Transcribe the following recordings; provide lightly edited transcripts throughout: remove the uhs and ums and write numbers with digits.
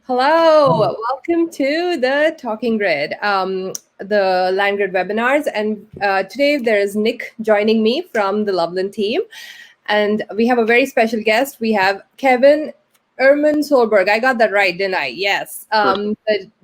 Hello, welcome to the Talking Grid, the Land Grid webinars. And today there is Nick joining me from the Loveland team. And we have a very special guest. We have Kevin Ehrman-Solberg. I got that right, didn't I? Yes. The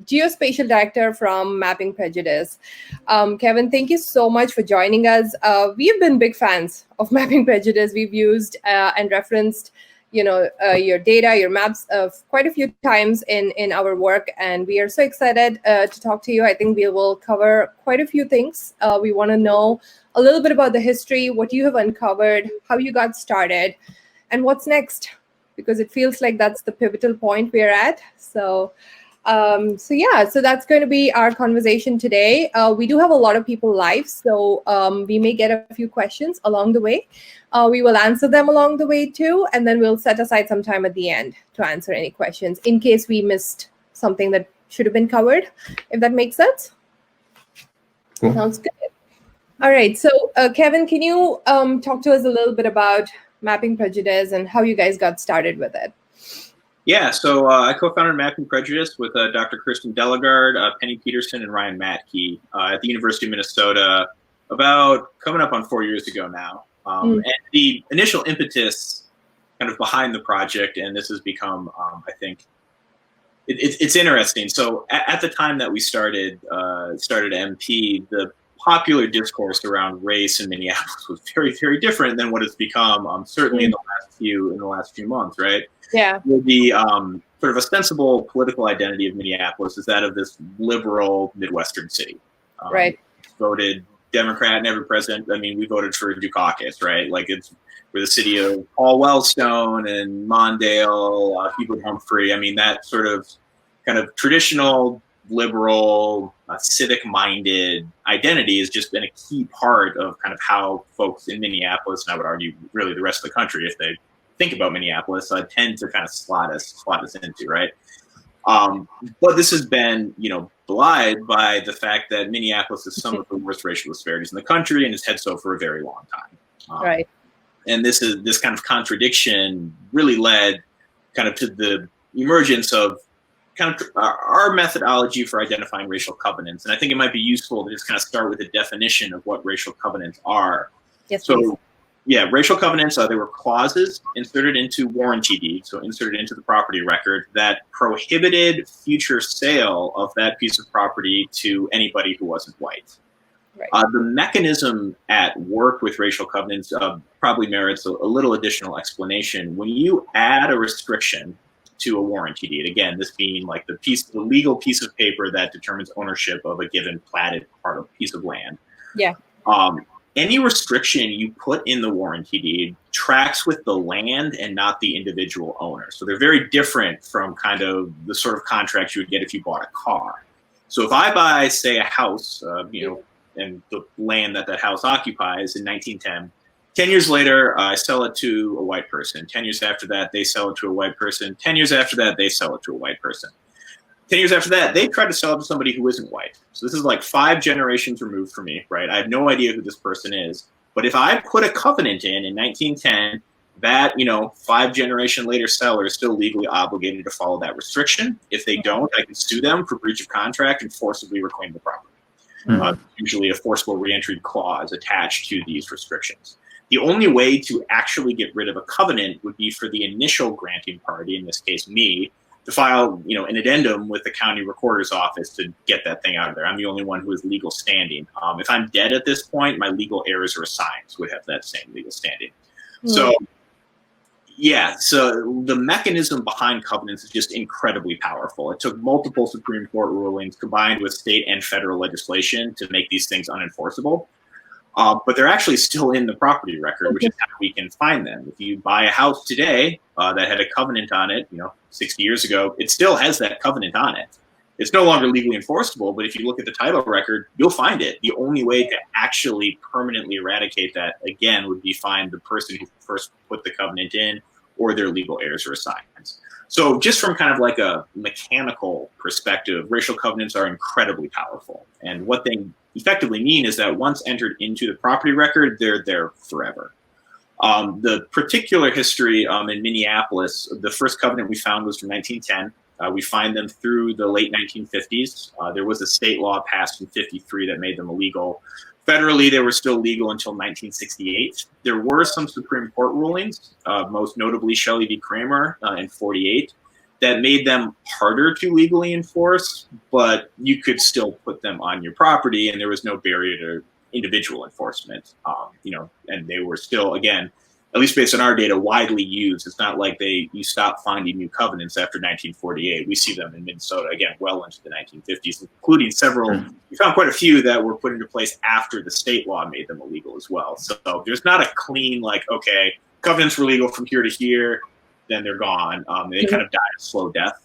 Geospatial Director from Mapping Prejudice. Kevin, thank you so much for joining us. We've been big fans of Mapping Prejudice. We've used and referenced your data, your maps quite a few times in our work, and we are so excited to talk to you. I think we will cover quite a few things. We want to know a little bit about the history, what you have uncovered, how you got started, and what's next, because it feels like that's the pivotal point we're at. So that's going to be our conversation today. We do have a lot of people live, so we may get a few questions along the way. We will answer them along the way too, and then we'll set aside some time at the end to answer any questions in case we missed something that should have been covered, if that makes sense. Cool. Sounds good. All right, so Kevin, can you talk to us a little bit about Mapping Prejudice and how you guys got started with it? Yeah, so I co-founded Mapping Prejudice with Dr. Kirsten Delegard, Penny Peterson, and Ryan Matke at the University of Minnesota about coming up on 4 years ago now. And the initial impetus kind of behind the project, and this has become, I think, it's interesting. So at the time that we started MP, the popular discourse around race in Minneapolis was very, very different than what it's become, certainly in the last few months, right? Yeah. The sort of ostensible political identity of Minneapolis is that of this liberal Midwestern city. Right. Voted Democrat in every president. I mean, we voted for Dukakis, right? Like we're the city of Paul Wellstone and Mondale, Hubert Humphrey. I mean, that sort of kind of traditional liberal, civic-minded identity has just been a key part of kind of how folks in Minneapolis, and I would argue really the rest of the country, if they think about Minneapolis, tend to kind of slot us into, right? But this has been, belied by the fact that Minneapolis is some of the worst racial disparities in the country and has had so for a very long time. Right. And this kind of contradiction really led kind of to the emergence of kind of our methodology for identifying racial covenants. And I think it might be useful to just kind of start with a definition of what racial covenants are. Yes, so, please. Yeah, racial covenants, they were clauses inserted into warranty deeds, so inserted into the property record, that prohibited future sale of that piece of property to anybody who wasn't white. Right. The mechanism at work with racial covenants probably merits a little additional explanation. When you add a restriction to a warranty deed, again, this being like the legal piece of paper that determines ownership of a given platted piece of land. Yeah. Any restriction you put in the warranty deed tracks with the land and not the individual owner. So they're very different from kind of the sort of contracts you would get if you bought a car. So if I buy, say, a house, and the land that house occupies in 1910, 10 years later, I sell it to a white person. 10 years after that, they sell it to a white person. 10 years after that, they sell it to a white person. 10 years after that, they try to sell it to somebody who isn't white. So this is like 5 generations removed from me, right? I have no idea who this person is. But if I put a covenant in 1910, that, 5 generation later seller is still legally obligated to follow that restriction. If they don't, I can sue them for breach of contract and forcibly reclaim the property. Usually a forcible reentry clause attached to these restrictions. The only way to actually get rid of a covenant would be for the initial granting party, in this case me, to file, an addendum with the county recorder's office to get that thing out of there. I'm the only one who has legal standing. If I'm dead at this point, my legal heirs or assigns would have that same legal standing. So the mechanism behind covenants is just incredibly powerful. It took multiple Supreme Court rulings combined with state and federal legislation to make these things unenforceable. But they're actually still in the property record, which is how we can find them. If you buy a house today that had a covenant on it, 60 years ago, it still has that covenant on it. It's no longer legally enforceable, but if you look at the title record, you'll find it. The only way to actually permanently eradicate that, again, would be find the person who first put the covenant in or their legal heirs or assigns. So just from kind of like a mechanical perspective, racial covenants are incredibly powerful. And what they effectively mean is that once entered into the property record, they're there forever. The particular history in Minneapolis, the first covenant we found was from 1910. We find them through the late 1950s. There was a state law passed in 53 that made them illegal. Federally, they were still legal until 1968. There were some Supreme Court rulings, most notably Shelley v. Kramer in 48, that made them harder to legally enforce, but you could still put them on your property, and there was no barrier to individual enforcement. And they were still, again, at least based on our data, widely used. It's not like you stop finding new covenants after 1948. We see them in Minnesota, again, well into the 1950s, including several. We found quite a few that were put into place after the state law made them illegal as well. So there's not a clean, like, okay, covenants were legal from here to here, then they're gone. They kind of died a slow death.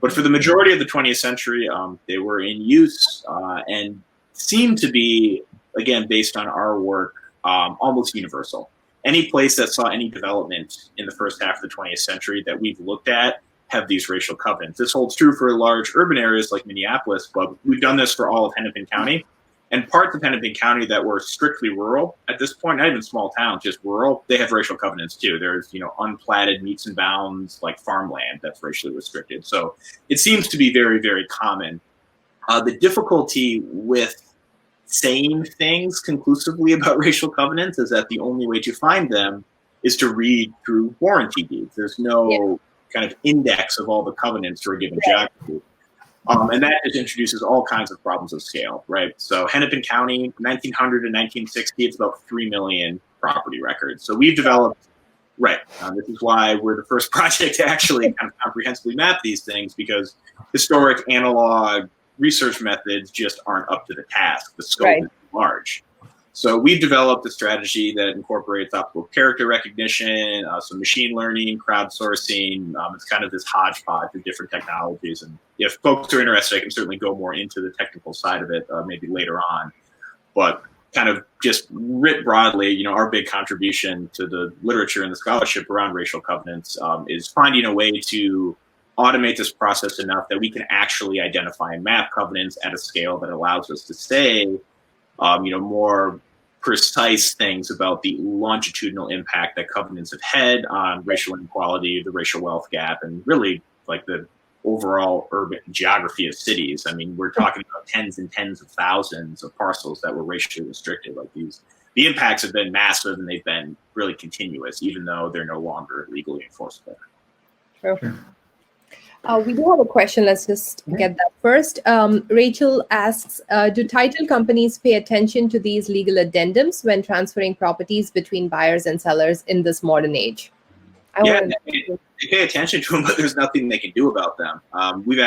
But for the majority of the 20th century, they were in use and seemed to be, again, based on our work, almost universal. Any place that saw any development in the first half of the 20th century that we've looked at have these racial covenants. This holds true for large urban areas like Minneapolis, but we've done this for all of Hennepin County. And parts of Hennepin County that were strictly rural at this point, not even small towns, just rural, they have racial covenants too. There's, unplatted meets and bounds, like farmland that's racially restricted. So it seems to be very, very common. The difficulty with saying things conclusively about racial covenants is that the only way to find them is to read through warranty deeds. There's no kind of index of all the covenants for a given geography. And that just introduces all kinds of problems of scale, right? So Hennepin County, 1900 to 1960, it's about 3 million property records. So we've developed, this is why we're the first project to actually kind of comprehensively map these things, because historic analog research methods just aren't up to the task. The scope is large. So we've developed a strategy that incorporates optical character recognition, some machine learning, crowdsourcing. It's kind of this hodgepodge of different technologies. And if folks are interested, I can certainly go more into the technical side of it maybe later on. But kind of just writ broadly, our big contribution to the literature and the scholarship around racial covenants is finding a way to automate this process enough that we can actually identify and map covenants at a scale that allows us to say, more precise things about the longitudinal impact that covenants have had on racial inequality, the racial wealth gap, and really like the overall urban geography of cities. I mean, we're talking about tens and tens of thousands of parcels that were racially restricted. Like the impacts have been massive, and they've been really continuous, even though they're no longer legally enforceable. Sure. We do have a question. Let's just get that first. Rachel asks, do title companies pay attention to these legal addendums when transferring properties between buyers and sellers in this modern age? They pay attention to them, but there's nothing they can do about them. We've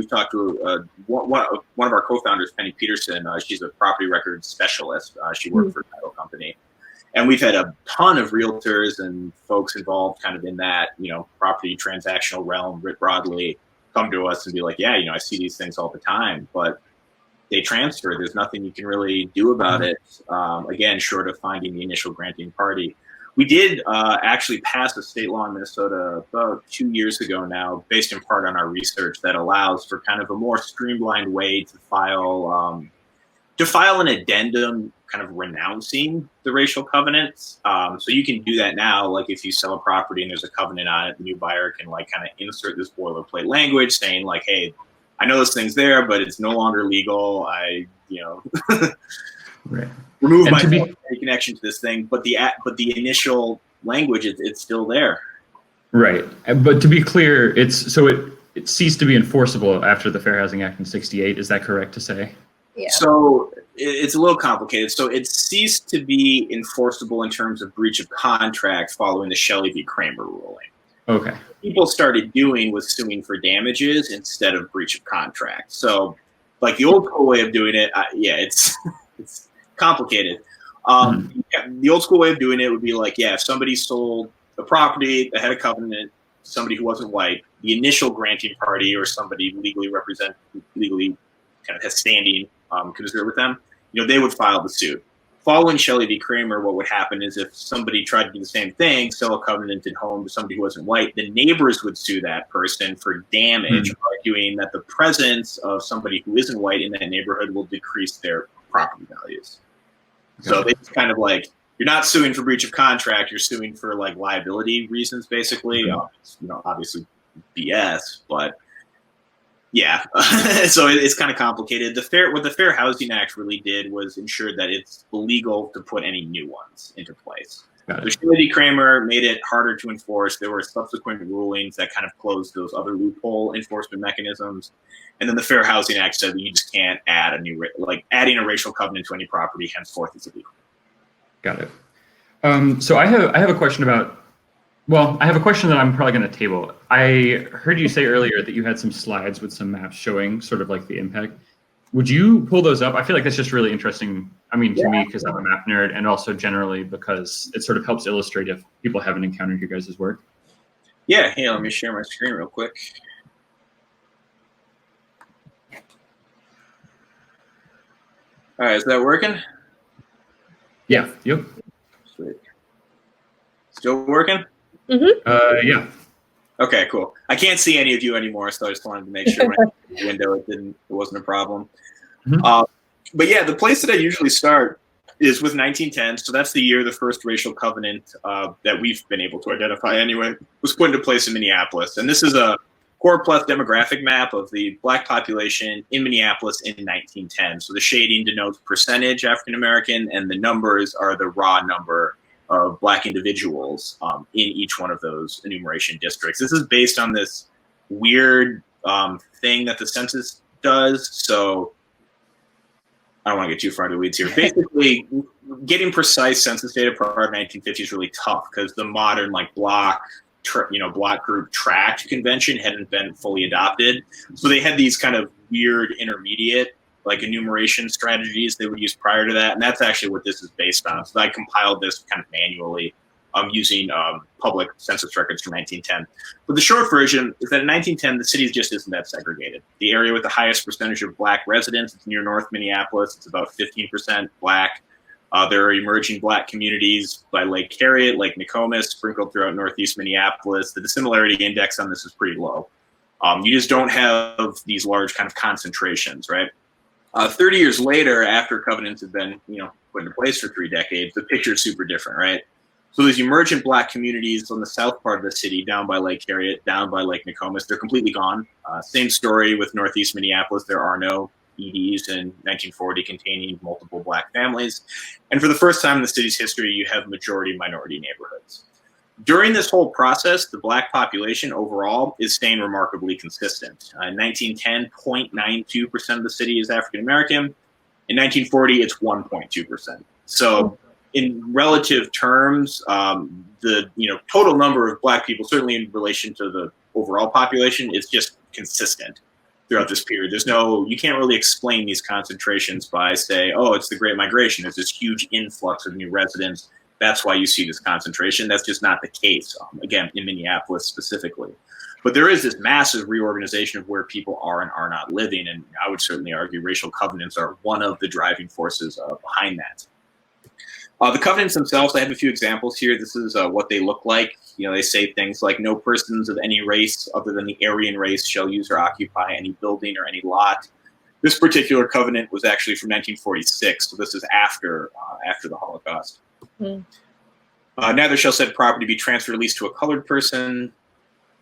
talked to one of our co-founders, Penny Peterson. She's a property records specialist. She worked for a title company. And we've had a ton of realtors and folks involved kind of in that, property transactional realm writ broadly come to us and be like, I see these things all the time, but they transfer. There's nothing you can really do about it. Again, short of finding the initial granting party. We did actually pass a state law in Minnesota about 2 years ago now, based in part on our research, that allows for kind of a more streamlined way to file an addendum kind of renouncing the racial covenants. So you can do that now, like if you sell a property and there's a covenant on it, the new buyer can like kind of insert this boilerplate language saying like, hey, I know this thing's there, but it's no longer legal. Remove my connection to this thing, but the initial language, it's still there. Right. But to be clear, it ceased to be enforceable after the Fair Housing Act in 68. Is that correct to say? Yeah. So it's a little complicated. So it ceased to be enforceable in terms of breach of contract following the Shelley v. Kramer ruling. Okay. What people started doing was suing for damages instead of breach of contract. So like the old school way of doing it, it's complicated. The old school way of doing it would be like, if somebody sold a property that had a covenant, somebody who wasn't white, the initial granting party or somebody legally kind of has standing commensurate with them, they would file the suit. Following Shelley v. Kramer, what would happen is if somebody tried to do the same thing, sell a covenanted home to somebody who wasn't white, the neighbors would sue that person for damage, arguing that the presence of somebody who isn't white in that neighborhood will decrease their property values. So they just kind of like, you're not suing for breach of contract, you're suing for like liability reasons, basically. It's, obviously BS, but Yeah, so it's kind of complicated. What the Fair Housing Act really did was ensure that it's illegal to put any new ones into place. Got So it. Shady Kramer made it harder to enforce. There were subsequent rulings that kind of closed those other loophole enforcement mechanisms. And then the Fair Housing Act said that you just can't add adding a racial covenant to any property henceforth is illegal. Got it. So I have a question about. Well, I have a question that I'm probably going to table. I heard you say earlier that you had some slides with some maps showing sort of like the impact. Would you pull those up? I feel like that's just really interesting. I mean, to me, because I'm a map nerd, and also generally because it sort of helps illustrate if people haven't encountered your guys' work. Yeah, let me share my screen real quick. All right, is that working? Yeah. Yep. Sweet. Still working? Yeah. Okay, cool. I can't see any of you anymore, so I just wanted to make sure when I opened the window it wasn't a problem. Mhm. But yeah, the place that I usually start is with 1910. So that's the year the first racial covenant that we've been able to identify anyway was put into place in Minneapolis. And this is a core plus demographic map of the Black population in Minneapolis in 1910. So the shading denotes percentage African American, and the numbers are the raw number of Black individuals in each one of those enumeration districts. This is based on this weird thing that the census does. So I don't want to get too far into the weeds here. Basically, getting precise census data prior to 1950 is really tough because the modern block group tract convention hadn't been fully adopted. So they had these kind of weird intermediate enumeration strategies they would use prior to that, and that's actually what this is based on. So I compiled this kind of manually using public census records from 1910. But the short version is that in 1910, the city just isn't that segregated. The area with the highest percentage of Black residents is near North Minneapolis. It's about 15% Black. There are emerging Black communities by Lake Harriet, Lake Nokomis, sprinkled throughout Northeast Minneapolis. The dissimilarity index on this is pretty low. You just don't have these large kind of concentrations, right? 30 years later, after covenants have been, put into place for 3 decades, the picture is super different, right? So these emergent Black communities on the south part of the city, down by Lake Harriet, down by Lake Nokomis, they're completely gone. Same story with Northeast Minneapolis. There are no EDs in 1940 containing multiple Black families. And for the first time in the city's history, you have majority minority neighborhoods. During this whole process, the Black population overall is staying remarkably consistent. In 1910, 0.92% of the city is African American. In 1940, it's 1.2%. So in relative terms, the total number of Black people, certainly in relation to the overall population, is just consistent throughout this period. You can't really explain these concentrations by say, oh, it's the Great Migration. There's this huge influx of new residents. That's why you see this concentration. That's just not the case, again, in Minneapolis specifically. But there is this massive reorganization of where people are and are not living. And I would certainly argue racial covenants are one of the driving forces behind that. The covenants themselves, I have a few examples here. This is what they look like. They say things like no persons of any race other than the Aryan race shall use or occupy any building or any lot. This particular covenant was actually from 1946. So this is after the Holocaust. Neither shall said property be transferred or leased to a colored person.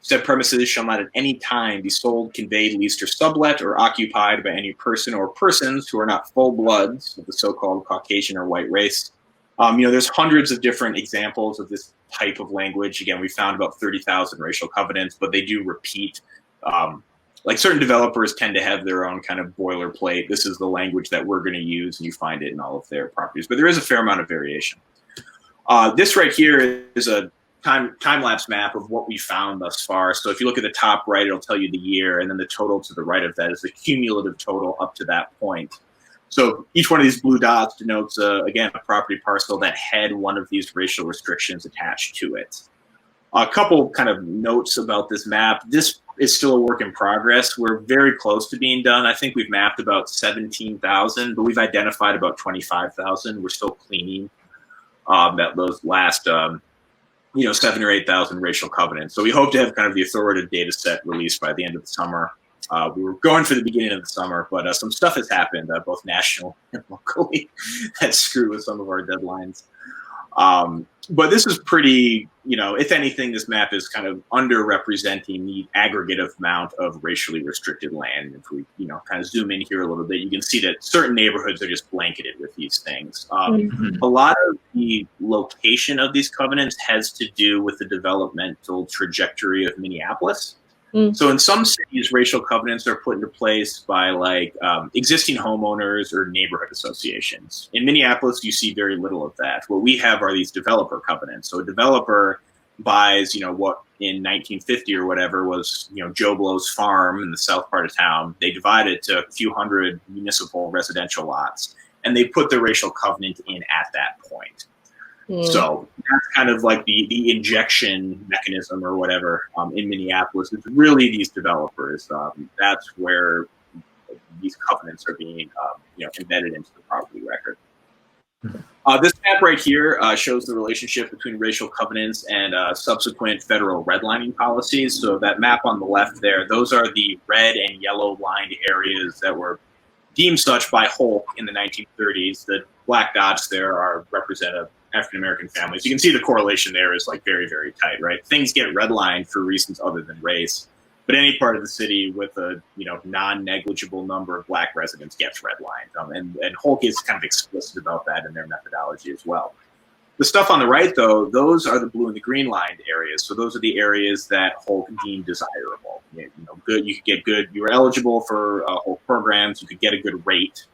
Said premises shall not at any time be sold, conveyed, leased, or sublet, or occupied by any person or persons who are not full bloods of the so-called Caucasian or white race. There's hundreds of different examples of this type of language. Again, we found about 30,000 racial covenants, but they do repeat. Certain developers tend to have their own kind of boilerplate. This is the language that we're going to use, and you find it in all of their properties. But there is a fair amount of variation. This right here is a time-lapse map of what we found thus far. So if you look at the top right, it'll tell you the year, and then the total to the right of that is the cumulative total up to that point. So each one of these blue dots denotes, again, a property parcel that had one of these racial restrictions attached to it. A couple kind of notes about this map. This is still a work in progress. We're very close to being done. I think we've mapped about 17,000, but we've identified about 25,000. We're still cleaning those last 7,000 or 8,000 racial covenants. So we hope to have kind of the authoritative data set released by the end of the summer. We were going for the beginning of the summer, but some stuff has happened, both national and locally, that screwed with some of our deadlines. But this is pretty if anything, this map is kind of underrepresenting the aggregate amount of racially restricted land. If we, kind of zoom in here a little bit, you can see that certain neighborhoods are just blanketed with these things. A lot of the location of these covenants has to do with the developmental trajectory of Minneapolis. So in some cities, racial covenants are put into place by existing homeowners or neighborhood associations. In Minneapolis, you see very little of that. What we have are these developer covenants. So a developer buys, what in 1950 or whatever was, Joe Blow's farm in the south part of town. They divide it to a few hundred municipal residential lots, and they put the racial covenant in at that point. So that's kind of like the injection mechanism or whatever in Minneapolis. It's really these developers. That's where these covenants are being embedded into the property record. This map right here shows the relationship between racial covenants and subsequent federal redlining policies. So that map on the left there, those are the red and yellow lined areas that were deemed such by Holk in the 1930s. The black dots there are representative African-American families. You can see the correlation there is very, very tight, right? Things get redlined for reasons other than race, but any part of the city with a non-negligible number of black residents gets redlined. And Holk is kind of explicit about that in their methodology as well. The stuff on the right, though, those are the blue and the green lined areas. So those are the areas that Holk deemed desirable. Good. You could get good. You were eligible for Holk programs. You could get a good rate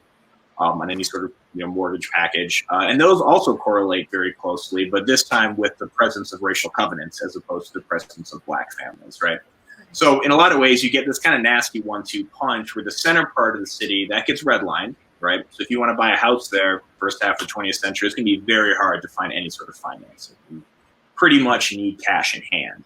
on any sort of mortgage package, and those also correlate very closely, but this time with the presence of racial covenants as opposed to the presence of black families, right? So in a lot of ways, you get this kind of nasty 1-2 punch where the center part of the city that gets redlined, right? So if you want to buy a house there, first half of the 20th century, it's going to be very hard to find any sort of financing. You pretty much need cash in hand.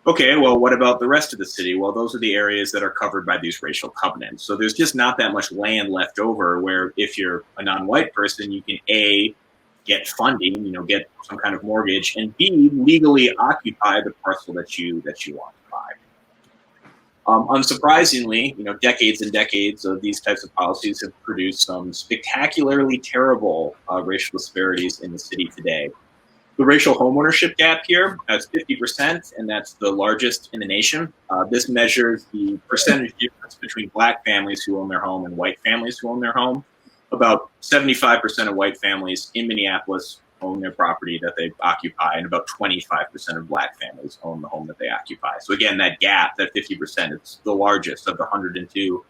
Okay, well, what about the rest of the city? Well, those are the areas that are covered by these racial covenants. So there's just not that much land left over where if you're a non-white person, you can A, get funding, get some kind of mortgage, and B, legally occupy the parcel that you want to buy. Unsurprisingly, decades and decades of these types of policies have produced some spectacularly terrible racial disparities in the city today. The racial homeownership gap here is 50%, and that's the largest in the nation. This measures the percentage difference between black families who own their home and white families who own their home. About 75% of white families in Minneapolis own their property that they occupy, and about 25% of black families own the home that they occupy. So again, that gap, that 50%, it's the largest of the 102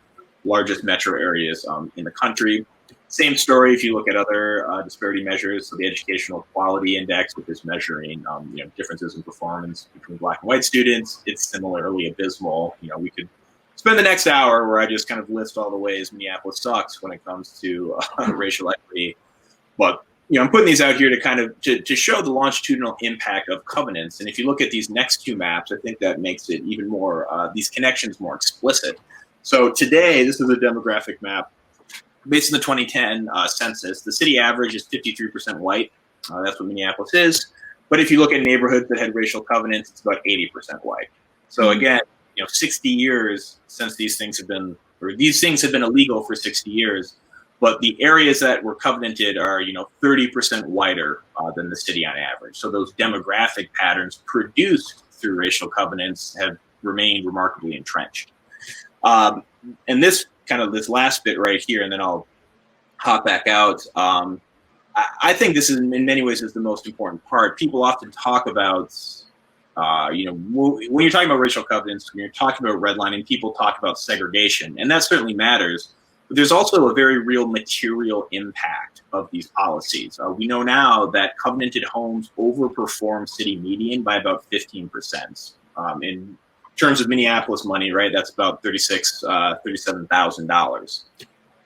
largest metro areas in the country. Same story if you look at other disparity measures. So the Educational Quality Index, which is measuring differences in performance between black and white students, it's similarly abysmal. We could spend the next hour where I just kind of list all the ways Minneapolis sucks when it comes to racial equity. But I'm putting these out here to kind of to show the longitudinal impact of covenants. And if you look at these next two maps, I think that makes it even more these connections more explicit. So today, this is a demographic map. Based on the 2010 census, the city average is 53% white. That's what Minneapolis is. But if you look at neighborhoods that had racial covenants, it's about 80% white. So again, 60 years since these things have been illegal for 60 years. But the areas that were covenanted are, 30% whiter than the city on average. So those demographic patterns produced through racial covenants have remained remarkably entrenched. And this last bit right here, and then I'll hop back out. I think this is, in many ways, is the most important part. People often talk about, when you're talking about racial covenants, when you're talking about redlining, people talk about segregation, and that certainly matters. But there's also a very real material impact of these policies. We know now that covenanted homes overperform city median by about 15%. In terms of Minneapolis money, right, that's about $37,000.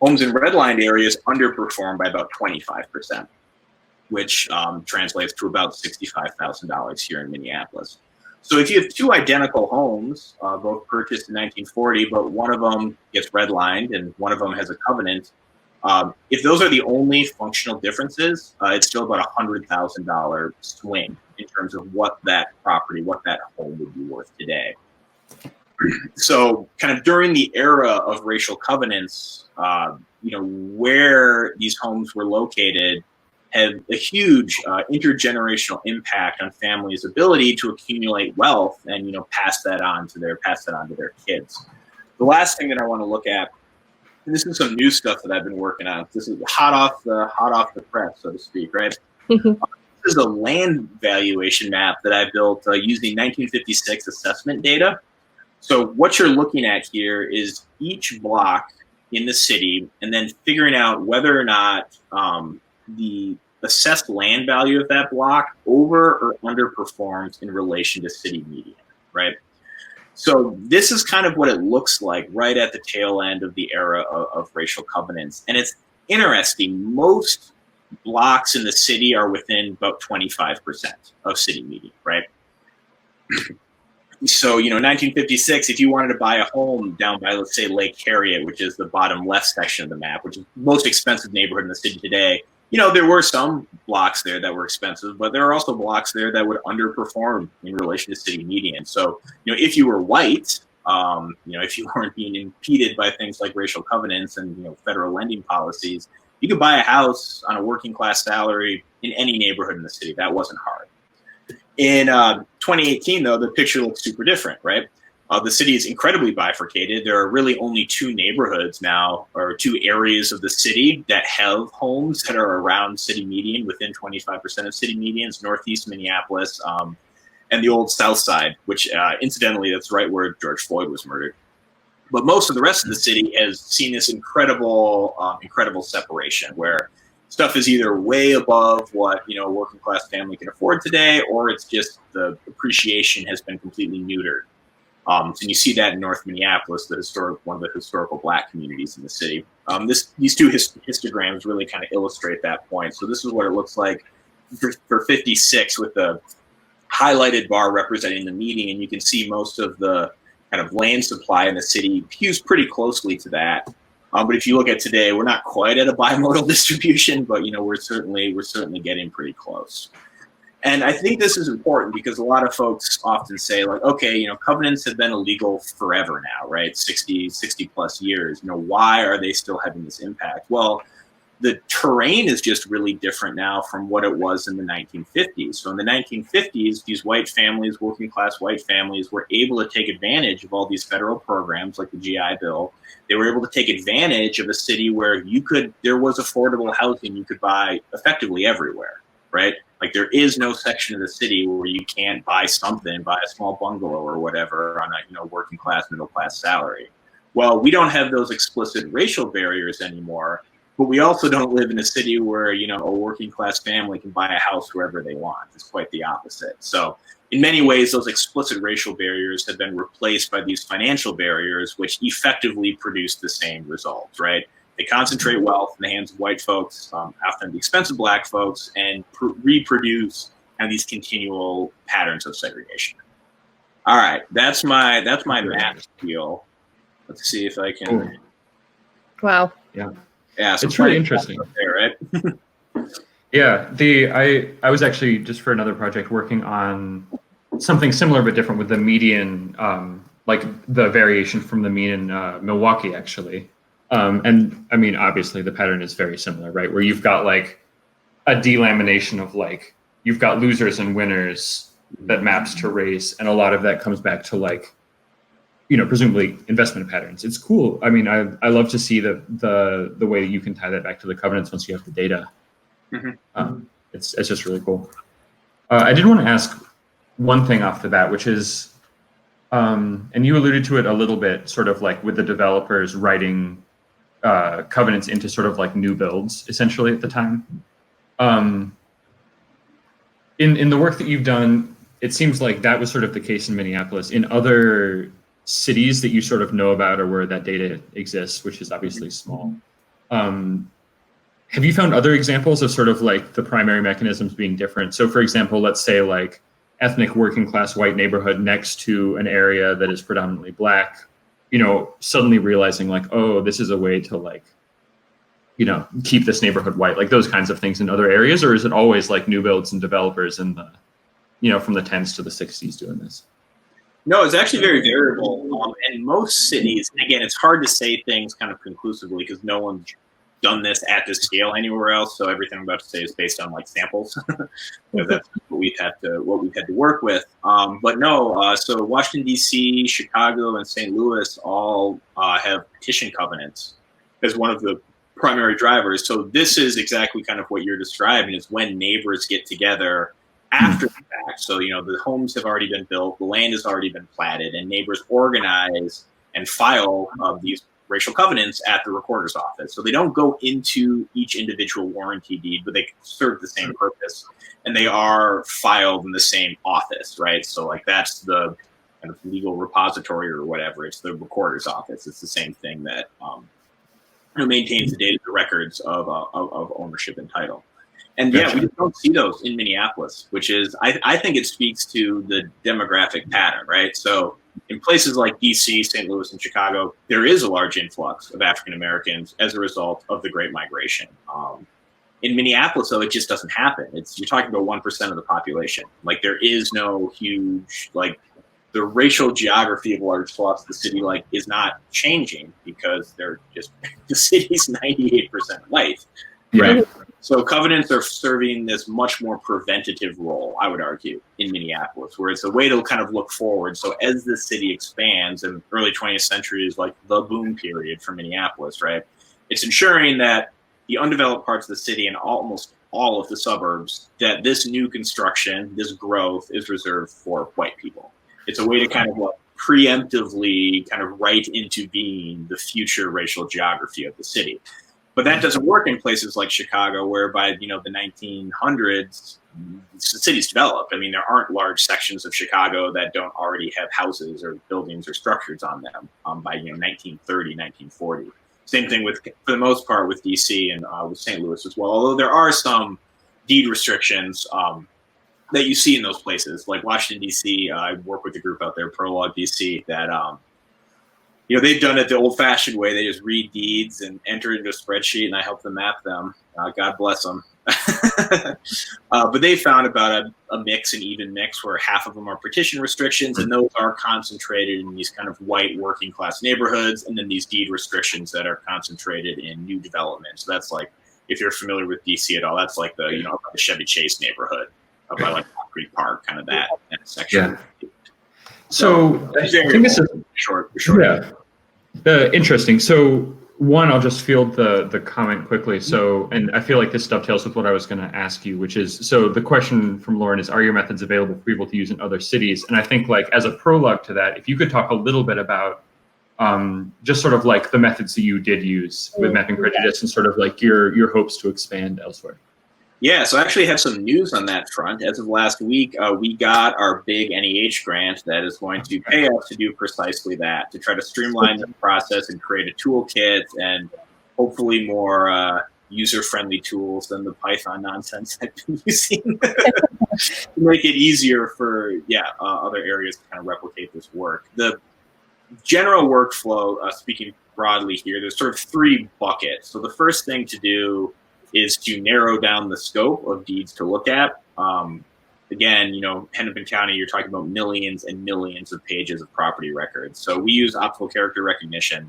Homes in redlined areas underperform by about 25%, which translates to about $65,000 here in Minneapolis. So if you have two identical homes, both purchased in 1940, but one of them gets redlined and one of them has a covenant, if those are the only functional differences, it's still about $100,000 swing in terms of what that property, what that home would be worth today. So kind of during the era of racial covenants, where these homes were located, have a huge intergenerational impact on families' ability to accumulate wealth and, you know, pass that on to their kids. The last thing that I want to look at, and this is some new stuff that I've been working on. This is hot off the press, so to speak, right? This is a land valuation map that I built using 1956 assessment data. So what you're looking at here is each block in the city, and then figuring out whether or not the assessed land value of that block over or underperforms in relation to city median, right? So this is kind of what it looks like right at the tail end of the era of racial covenants. And it's interesting, most blocks in the city are within about 25% of city median, right? So, you know, 1956, if you wanted to buy a home down by, let's say, Lake Harriet, which is the bottom left section of the map, which is the most expensive neighborhood in the city today, you know, there were some blocks there that were expensive, but there are also blocks there that would underperform in relation to city median. So, you know, if you were white, you know, if you weren't being impeded by things like racial covenants and, you know, federal lending policies, you could buy a house on a working class salary in any neighborhood in the city. That wasn't hard. In 2018, though, the picture looks super different, right? The city is incredibly bifurcated. There are really only two neighborhoods now, or two areas of the city that have homes that are around city median, within 25% of city medians: Northeast Minneapolis and the old South Side, which incidentally, that's right where George Floyd was murdered. But most of the rest of the city has seen this incredible separation where stuff is either way above what, you know, a working class family can afford today, or it's just the appreciation has been completely neutered. So you see that in North Minneapolis, one of the historical Black communities in the city. These two histograms really kind of illustrate that point. So this is what it looks like for 56, with the highlighted bar representing the median, and you can see most of the kind of land supply in the city hews pretty closely to that. But if you look at today, we're not quite at a bimodal distribution, but, you know, we're certainly getting pretty close. And I think this is important because a lot of folks often say, like, okay, you know, covenants have been illegal forever now, right? 60 plus years. You know, why are they still having this impact? Well, the terrain is just really different now from what it was in the 1950s. So in the 1950s, these white families, working class white families, were able to take advantage of all these federal programs like the GI Bill. They were able to take advantage of a city where there was affordable housing you could buy effectively everywhere, right? Like, there is no section of the city where you can't buy a small bungalow or whatever on a, you know, working class, middle class salary. Well, we don't have those explicit racial barriers anymore, but we also don't live in a city where, you know, a working class family can buy a house wherever they want. It's quite the opposite. So in many ways, those explicit racial barriers have been replaced by these financial barriers, which effectively produce the same results, right? They concentrate wealth in the hands of white folks, often at the expense of Black folks, and reproduce kind of these continual patterns of segregation. All right, that's my map deal. Let's see if I can. Wow. Yeah, so it's really interesting. There, right? Yeah, I was actually, just for another project, working on something similar but different with the median, like the variation from the mean in Milwaukee, actually. And I mean, obviously the pattern is very similar, right? Where you've got like a delamination of, like, you've got losers and winners that maps to race, and a lot of that comes back to, like, you know, presumably investment patterns. It's cool. I mean, I love to see the way that you can tie that back to the covenants once you have the data. Mm-hmm. It's just really cool. I did want to ask one thing off the bat, which is, and you alluded to it a little bit, sort of like with the developers writing covenants into sort of like new builds, essentially, at the time. In the work that you've done, it seems like that was sort of the case in Minneapolis. In other cities that you sort of know about, or where that data exists, which is obviously small, have you found other examples of sort of like the primary mechanisms being different? So for example, let's say like ethnic working class white neighborhood next to an area that is predominantly Black, you know, suddenly realizing like, oh, this is a way to, like, you know, keep this neighborhood white, like those kinds of things in other areas? Or is it always like new builds and developers in the, you know, from the 10s to the 60s doing this? No, it's actually very variable. And most cities, again, it's hard to say things kind of conclusively because no one's done this at this scale anywhere else. So everything I'm about to say is based on like samples, because that's what we've had to work with. But no, so Washington D.C., Chicago, and St. Louis all have petition covenants as one of the primary drivers. So this is exactly kind of what you're describing, is when neighbors get together after the fact. So, the homes have already been built, the land has already been platted, and neighbors organize and file these racial covenants at the recorder's office. So they don't go into each individual warranty deed, but they serve the same purpose, and they are filed in the same office, right? So like that's the kind of legal repository or whatever. It's the recorder's office. It's the same thing that maintains the data, the records of ownership and title. And yeah, we just don't see those in Minneapolis, which is, I think it speaks to the demographic pattern, right? So in places like DC, St. Louis, and Chicago, there is a large influx of African Americans as a result of the Great Migration. In Minneapolis, though, it just doesn't happen. You're talking about 1% of the population. Like there is no huge, like the racial geography of large swaths of the city is not changing, because they're just, the city's 98% white. Right. So covenants are serving this much more preventative role, I would argue, in Minneapolis, where it's a way to kind of look forward. So as the city expands, and early 20th century is like the boom period for Minneapolis, right? It's ensuring that the undeveloped parts of the city and almost all of the suburbs, that this new construction, this growth, is reserved for white people. It's a way to kind of preemptively kind of write into being the future racial geography of the city. But that doesn't work in places like Chicago, where by the 1900s, the city's developed. I mean, there aren't large sections of Chicago that don't already have houses or buildings or structures on them by 1930, 1940. Same thing for the most part, with DC and with St. Louis as well. Although there are some deed restrictions that you see in those places, like Washington D.C. I work with a group out there, Prologue DC, that they've done it the old-fashioned way. They just read deeds and enter it into a spreadsheet, and I help them map them. God bless them. But they found about a mix, an even mix, where half of them are petition restrictions, and those are concentrated in these kind of white working-class neighborhoods, and then these deed restrictions that are concentrated in new development. So that's like, if you're familiar with D.C. at all, that's like the the Chevy Chase neighborhood, up by like Creek Park, kind of that section. Yeah. So I think this is short. Yeah. Interesting. So one, I'll just field the comment quickly. So, and I feel like this dovetails with what I was going to ask you, which is, so the question from Lauren is, are your methods available for people to use in other cities? And I think, like, as a prologue to that, if you could talk a little bit about just sort of like the methods that you did use with Mapping Prejudice, and sort of like your hopes to expand elsewhere. Yeah, so I actually have some news on that front. As of last week, we got our big NEH grant that is going to pay us to do precisely that, to try to streamline the process and create a toolkit and hopefully more user-friendly tools than the Python nonsense I've been using to make it easier for other areas to kind of replicate this work. The general workflow, speaking broadly here, there's sort of three buckets. So the first thing to do is to narrow down the scope of deeds to look at. Again, Hennepin County, you're talking about millions and millions of pages of property records. So we use optical character recognition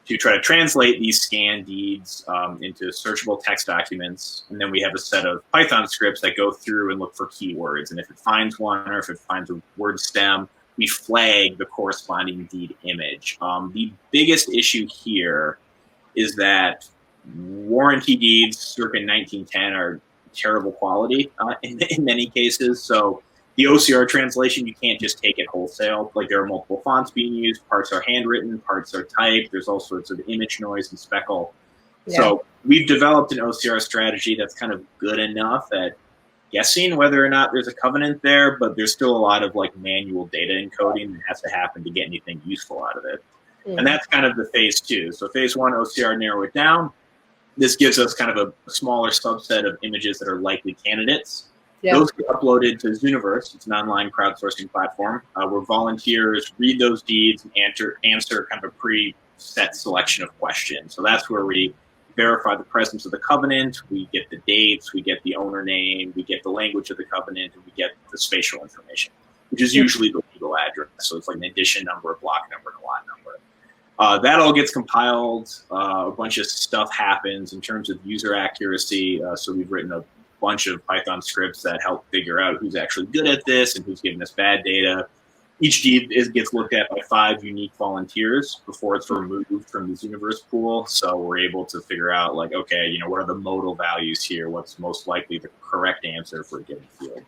to try to translate these scanned deeds into searchable text documents. And then we have a set of Python scripts that go through and look for keywords. And if it finds one, or if it finds a word stem, we flag the corresponding deed image. The biggest issue here is that warranty deeds circa 1910 are terrible quality in many cases. So the OCR translation, you can't just take it wholesale. Like, there are multiple fonts being used. Parts are handwritten, parts are typed. There's all sorts of image noise and speckle. Yeah. So we've developed an OCR strategy that's kind of good enough at guessing whether or not there's a covenant there, but there's still a lot of like manual data encoding that has to happen to get anything useful out of it. And that's kind of the phase two. So phase one, OCR narrow it down. This gives us kind of a smaller subset of images that are likely candidates. Yeah. Those get uploaded to Zooniverse. It's an online crowdsourcing platform where volunteers read those deeds and answer kind of a preset selection of questions. So that's where we verify the presence of the covenant. We get the dates, we get the owner name, we get the language of the covenant, and we get the spatial information, which is usually the legal address. So it's like an addition number, a block number, and a lot number. That all gets compiled. A bunch of stuff happens in terms of user accuracy. So we've written a bunch of Python scripts that help figure out who's actually good at this and who's giving us bad data. Each deed gets looked at by 5 unique volunteers before it's removed from this universe pool. So we're able to figure out, like, okay, what are the modal values here? What's most likely the correct answer for a given field?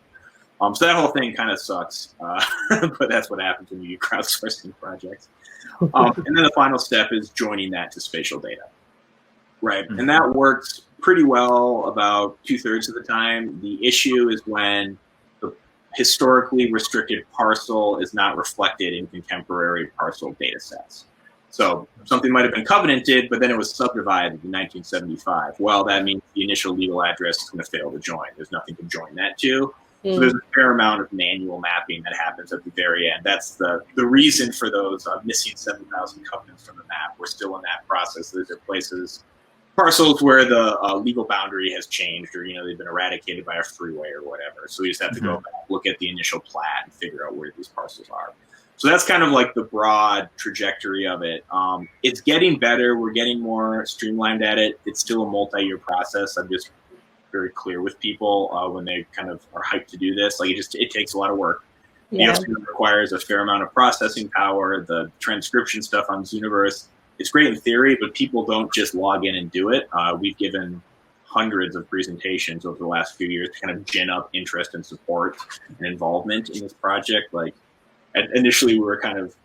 So that whole thing kind of sucks, but that's what happens when you do crowdsourcing projects. And then the final step is joining that to spatial data, right? And that works pretty well about 2/3 of the time. The issue is when the historically restricted parcel is not reflected in contemporary parcel data sets. So something might have been covenanted, but then it was subdivided in 1975. Well, that means the initial legal address is going to fail to join. There's nothing to join that to. So there's a fair amount of manual mapping that happens at the very end. That's the reason for those missing 7,000 covenants from the map. We're still in that process. Those are places, parcels where the legal boundary has changed, or they've been eradicated by a freeway or whatever. So we just have to go back, look at the initial plat, and figure out where these parcels are. So that's kind of like the broad trajectory of it. It's getting better. We're getting more streamlined at it. It's still a multi-year process. I'm just very clear with people when they kind of are hyped to do this. Like, it takes a lot of work. Yeah. The OCR requires a fair amount of processing power. The transcription stuff on Zooniverse, it's great in theory, but people don't just log in and do it. We've given hundreds of presentations over the last few years to kind of gin up interest and support and involvement in this project. Like, initially we were kind of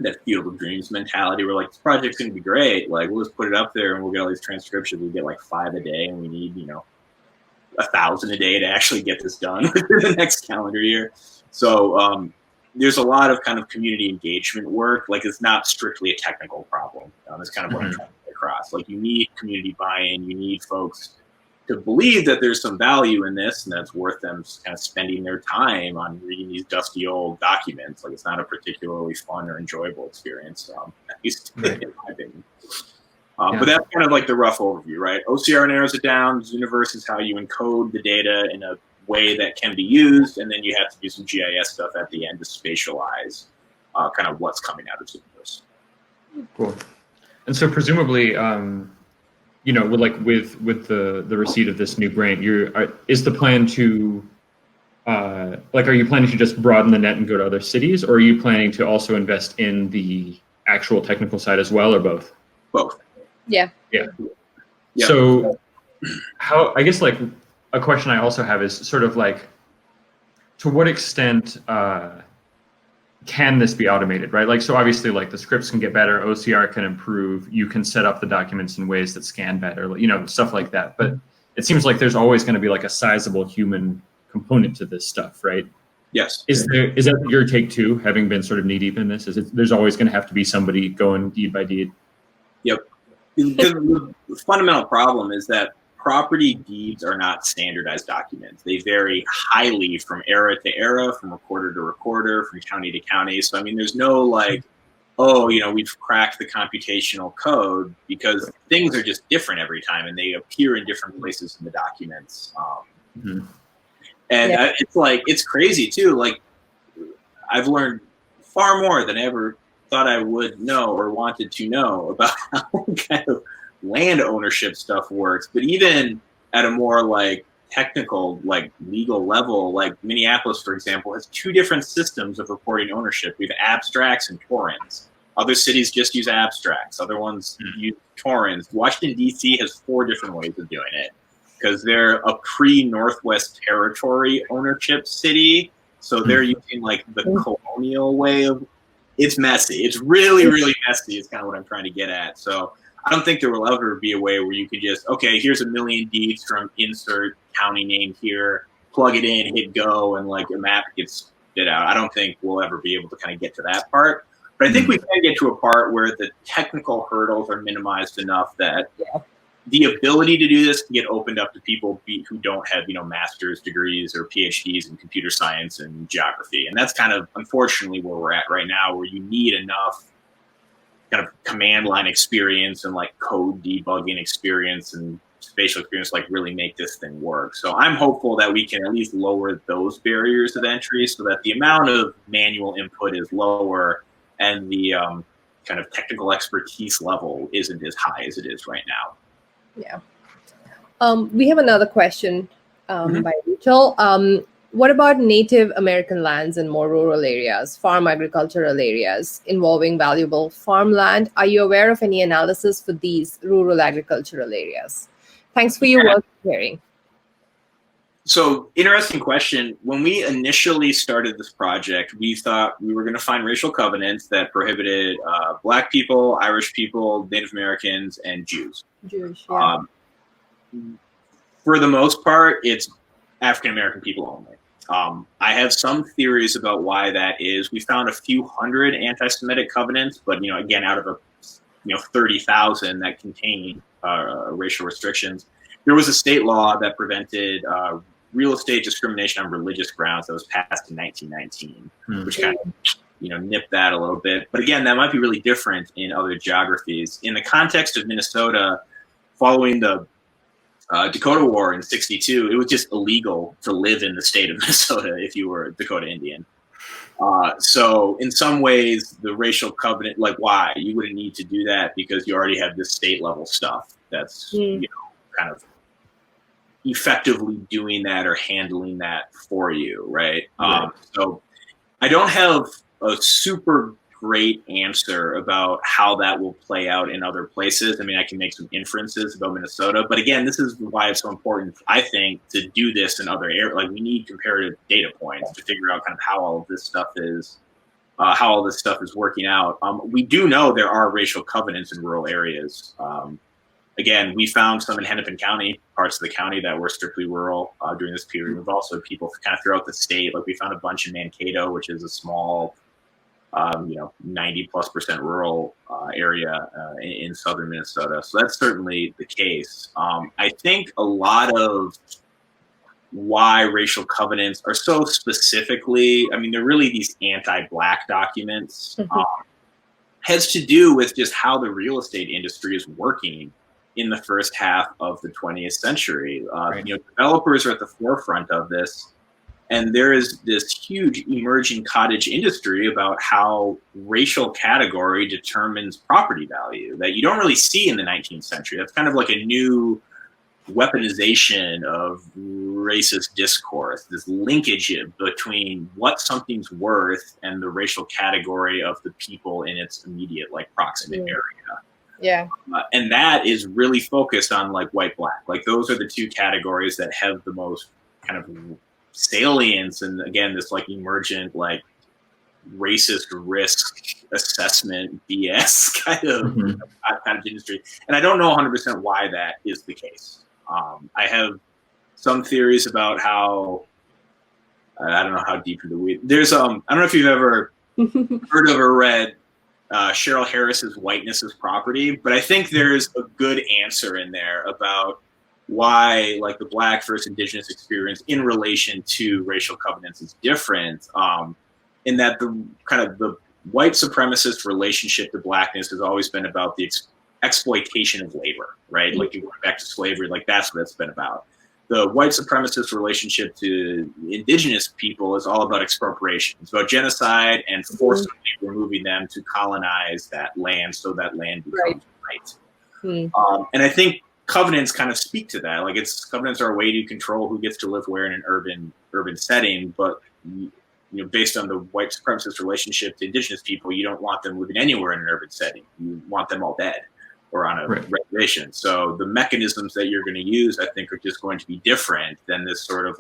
that field of dreams mentality. We're like, this project's going to be great. Like, we'll just put it up there and we'll get all these transcriptions. We get like 5 a day, and we need, 1,000 a day to actually get this done within the next calendar year. So there's a lot of kind of community engagement work. Like, it's not strictly a technical problem. That's kind of what I'm trying to get across. Like, you need community buy-in. You need folks to believe that there's some value in this, and that's worth them kind of spending their time on reading these dusty old documents. Like, it's not a particularly fun or enjoyable experience, at least in my opinion. But that's kind of like the rough overview, right? OCR narrows it down. Zooniverse is how you encode the data in a way that can be used, and then you have to do some GIS stuff at the end to spatialize kind of what's coming out of Zooniverse. Cool. And so presumably, with the receipt of this new grant, is the plan to are you planning to just broaden the net and go to other cities, or are you planning to also invest in the actual technical side as well, or both? Both. Yeah. So I guess like a question I also have is sort of like, to what extent can this be automated, right? Like, so obviously, like, the scripts can get better, OCR can improve, you can set up the documents in ways that scan better, stuff like that. But it seems like there's always going to be like a sizable human component to this stuff, right? Yes. Is that your take too, having been sort of knee deep in this? There's always going to have to be somebody going deed by deed? Yep. The fundamental problem is that property deeds are not standardized documents. They vary highly from era to era, from recorder to recorder, from county to county. So, there's no like, we've cracked the computational code, because things are just different every time, and they appear in different places in the documents. It's crazy too. Like, I've learned far more than I ever thought I would know or wanted to know about how kind of land ownership stuff works. But even at a more like technical, like legal level, like Minneapolis, for example, has 2 different systems of reporting ownership. We have abstracts and torrents. Other cities just use abstracts. Other ones use torrents. Washington, D.C. has 4 different ways of doing it, because they're a pre-Northwest Territory ownership city. So they're using like the colonial way of. It's messy. It's really, really messy is kind of what I'm trying to get at. So I don't think there will ever be a way where you can just, okay, here's 1 million deeds from insert county name here, plug it in, hit go, and like a map gets spit out. I don't think we'll ever be able to kind of get to that part. But I think we can get to a part where the technical hurdles are minimized enough that the ability to do this can get opened up to people who don't have, master's degrees or PhDs in computer science and geography. And that's kind of, unfortunately, where we're at right now, where you need enough kind of command line experience and like code debugging experience and spatial experience, like really make this thing work. So I'm hopeful that we can at least lower those barriers of entry so that the amount of manual input is lower, and the kind of technical expertise level isn't as high as it is right now. Yeah. We have another question by Rachel. What about Native American lands in more rural areas, farm agricultural areas involving valuable farmland? Are you aware of any analysis for these rural agricultural areas? Thanks for your work sharing. So, interesting question. When we initially started this project, we thought we were going to find racial covenants that prohibited Black people, Irish people, Native Americans, and Jews. Jewish, yeah. For the most part, it's African American people only. I have some theories about why that is. We found a few hundred anti-Semitic covenants, but again, out of a 30,000 that contain racial restrictions, there was a state law that prevented real estate discrimination on religious grounds that was passed in 1919, which kind of nipped that a little bit. But again, that might be really different in other geographies. In the context of Minnesota, following the Dakota War in '62, it was just illegal to live in the state of Minnesota if you were a Dakota Indian. So in some ways, the racial covenant, like why? You wouldn't need to do that because you already have this state level stuff that's kind of effectively doing that or handling that for you, right? So I don't have a super great answer about how that will play out in other places. I mean, I can make some inferences about Minnesota, but again, this is why it's so important, I think, to do this in other areas. Like, we need comparative data points to figure out kind of how all of this stuff is, working out. We do know there are racial covenants in rural areas. Again, we found some in Hennepin County, parts of the county that were strictly rural during this period. We've also people kind of throughout the state. Like, we found a bunch in Mankato, which is a small 90+% rural area in southern Minnesota. So that's certainly the case. I think a lot of why racial covenants are so specifically, I mean, they're really these anti-Black documents, has to do with just how the real estate industry is working in the first half of the 20th century. Developers are at the forefront of this. And there is this huge emerging cottage industry about how racial category determines property value that you don't really see in the 19th century. That's kind of like a new weaponization of racist discourse, this linkage between what something's worth and the racial category of the people in its immediate, proximate area. Yeah. And that is really focused on, white, Black. Those are the two categories that have the most kind of salience, and again, this emergent racist risk assessment BS kind of industry. And I don't know 100% why that is the case. I have some theories about how, I don't know how deep into the weeds. There's I don't know if you've ever heard of or read Cheryl Harris's Whiteness is Property, but I think there's a good answer in there about why the Black versus Indigenous experience in relation to racial covenants is different, in that the white supremacist relationship to Blackness has always been about the exploitation of labor, right? You go back to slavery, that's what it's been about. The white supremacist relationship to Indigenous people is all about expropriation. It's about genocide and forcibly removing them to colonize that land so that land becomes right. And I think covenants kind of speak to that. Covenants are a way to control who gets to live where in an urban setting, but based on the white supremacist relationship to Indigenous people, you don't want them living anywhere in an urban setting. You want them all dead or on a reservation. So the mechanisms that you're going to use, I think, are just going to be different than this sort of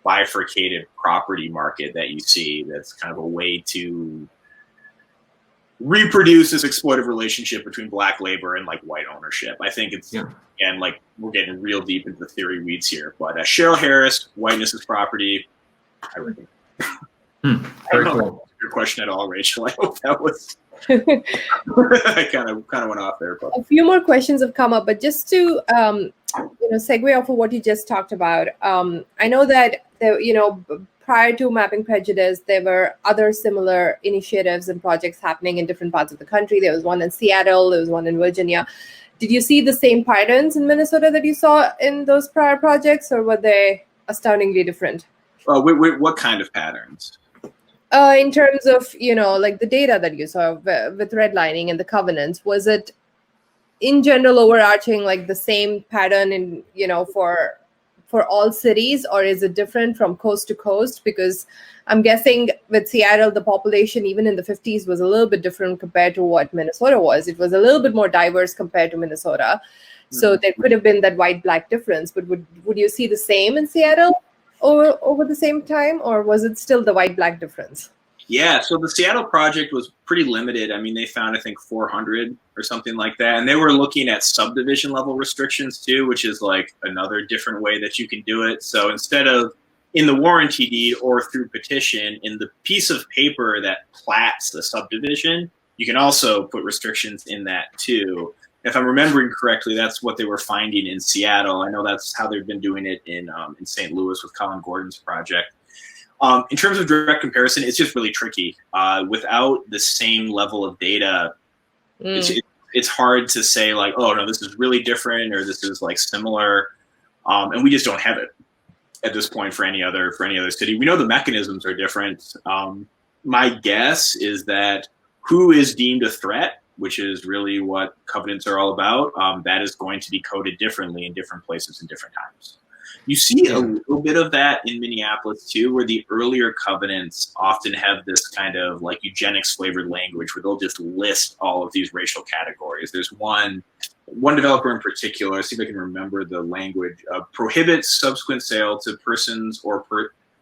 bifurcated property market that you see. That's kind of a way to reproduce this exploitive relationship between Black labor and white ownership. I think it's, and we're getting real deep into the theory weeds here, but Cheryl Harris, Whiteness is Property. I reckon. I don't know your question at all, Rachel. I hope that was. I kind of went off there. But. A few more questions have come up, but just to segue off of what you just talked about, I know that prior to Mapping Prejudice, there were other similar initiatives and projects happening in different parts of the country. There was one in Seattle, there was one in Virginia. Did you see the same patterns in Minnesota that you saw in those prior projects, or were they astoundingly different? What kind of patterns? In terms of, like the data that you saw with redlining and the covenants, was it in general overarching like the same pattern in, for all cities, or is it different from coast to coast? Because I'm guessing with Seattle, the population even in the 50s was a little bit different compared to what Minnesota was. It was a little bit more diverse compared to Minnesota. So there could have been that white-black difference, but would you see the same in Seattle over the same time, or was it still the white-black difference? Yeah, so the Seattle project was pretty limited. I mean, they found, I think, 400 or something like that. And they were looking at subdivision level restrictions too, which is like another different way that you can do it. So instead of in the warranty deed or through petition, in the piece of paper that plats the subdivision, you can also put restrictions in that too. If I'm remembering correctly, that's what they were finding in Seattle. I know that's how they've been doing it in St. Louis with Colin Gordon's project. In terms of direct comparison, it's just really tricky. Without the same level of data, it's hard to say like, oh no, this is really different or this is like similar, and we just don't have it at this point for any other city. We know the mechanisms are different. My guess is that who is deemed a threat, which is really what covenants are all about, that is going to be coded differently in different places and different times. You see a little bit of that in Minneapolis too, where the earlier covenants often have this kind of like eugenics flavored language where they'll just list all of these racial categories. There's one developer in particular, see if I can remember the language, prohibits subsequent sale to persons or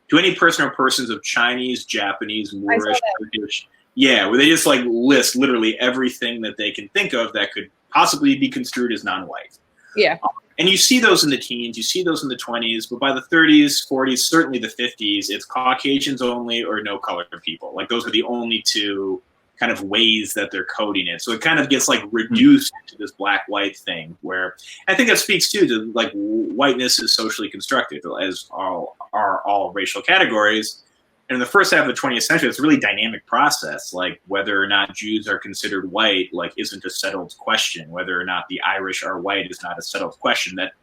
to any person or persons of Chinese, Japanese, Moorish, Turkish. Yeah, where they just like list literally everything that they can think of that could possibly be construed as non-white. Yeah. And you see those in the teens, you see those in the 20s, but by the 30s, 40s, certainly the 50s, it's Caucasians only or no colored people. Like those are the only two kind of ways that they're coding it. So it kind of gets like reduced to this black-white thing where I think that speaks too to like whiteness is socially constructed, as are all racial categories. And in the first half of the 20th century, it's a really dynamic process. Like whether or not Jews are considered white, like isn't a settled question. Whether or not the Irish are white is not a settled question. That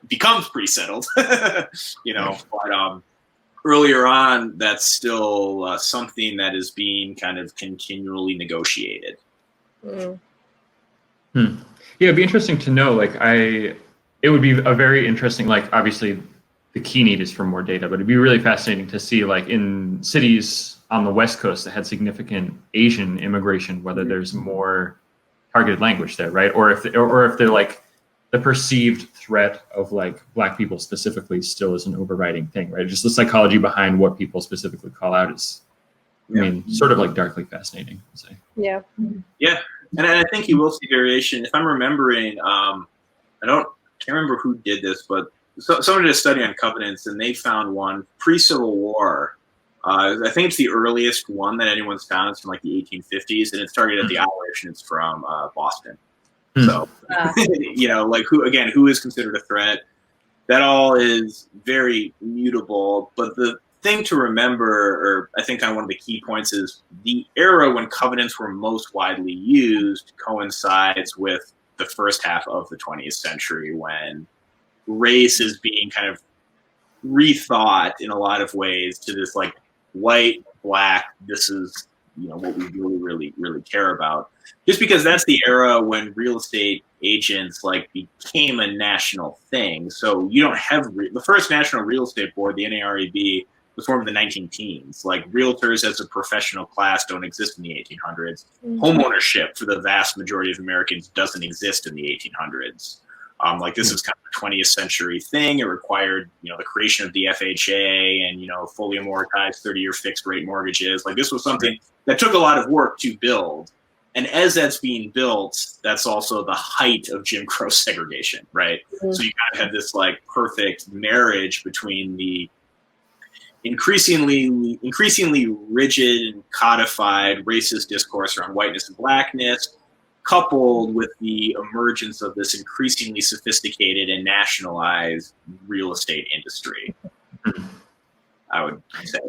becomes pretty settled, But earlier on, that's still something that is being kind of continually negotiated. Yeah, it'd be interesting to know. Like, it would be a very interesting. Like, obviously, the key need is for more data, but it'd be really fascinating to see, like, in cities on the West Coast that had significant Asian immigration, whether there's more targeted language there, right? Or if they're like the perceived threat of like Black people specifically still is an overriding thing, right? Just the psychology behind what people specifically call out is, I mean, sort of like darkly fascinating, I'd say. Yeah. Yeah, and I think you will see variation. If I'm remembering, can't remember who did this, but someone did a study on covenants, and they found one pre-Civil War. I think it's the earliest one that anyone's found. It's from like the 1850s, and it's targeted at the Irish, and it's from Boston. So, like who is considered a threat? That all is very mutable. But the thing to remember, or I think on one of the key points, is the era when covenants were most widely used coincides with the first half of the 20th century when race is being kind of rethought in a lot of ways to this like white, black, this is what we really, really care about. Just because that's the era when real estate agents like became a national thing. So you don't have the first national real estate board, the NAREB, was formed in the 19-teens. Like realtors as a professional class don't exist in the 1800s. Homeownership for the vast majority of Americans doesn't exist in the 1800s. This is kind of a 20th century thing. It required, the creation of the FHA and, fully amortized 30-year fixed rate mortgages. Like this was something that took a lot of work to build. And as that's being built, that's also the height of Jim Crow segregation, right? So you kind of have this like perfect marriage between the increasingly rigid and codified racist discourse around whiteness and blackness, coupled with the emergence of this increasingly sophisticated and nationalized real estate industry, I would say.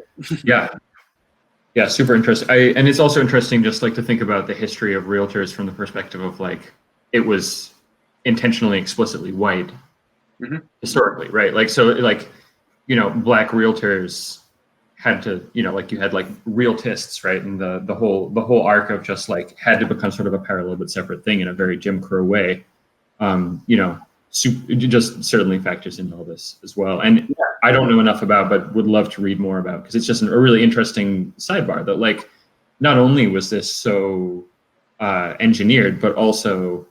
Yeah, super interesting. And it's also interesting just like to think about the history of realtors from the perspective of like, it was intentionally explicitly white historically, right? Like, so like, Black realtors had to, like you had like realtists, right? And the whole arc of just like had to become sort of a parallel but separate thing in a very Jim Crow way. It just certainly factors into all this as well. And I don't know enough about, but would love to read more about, because it's just a really interesting sidebar that like, not only was this so engineered, but also,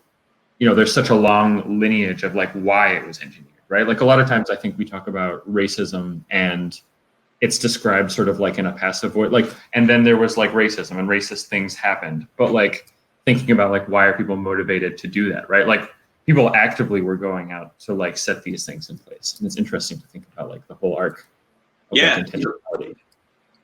there's such a long lineage of like why it was engineered, right? Like a lot of times I think we talk about racism and it's described sort of like in a passive way, like, and then there was like racism and racist things happened, but like thinking about like, why are people motivated to do that, right? Like people actively were going out to like set these things in place. And it's interesting to think about like the whole arc of like intentionality.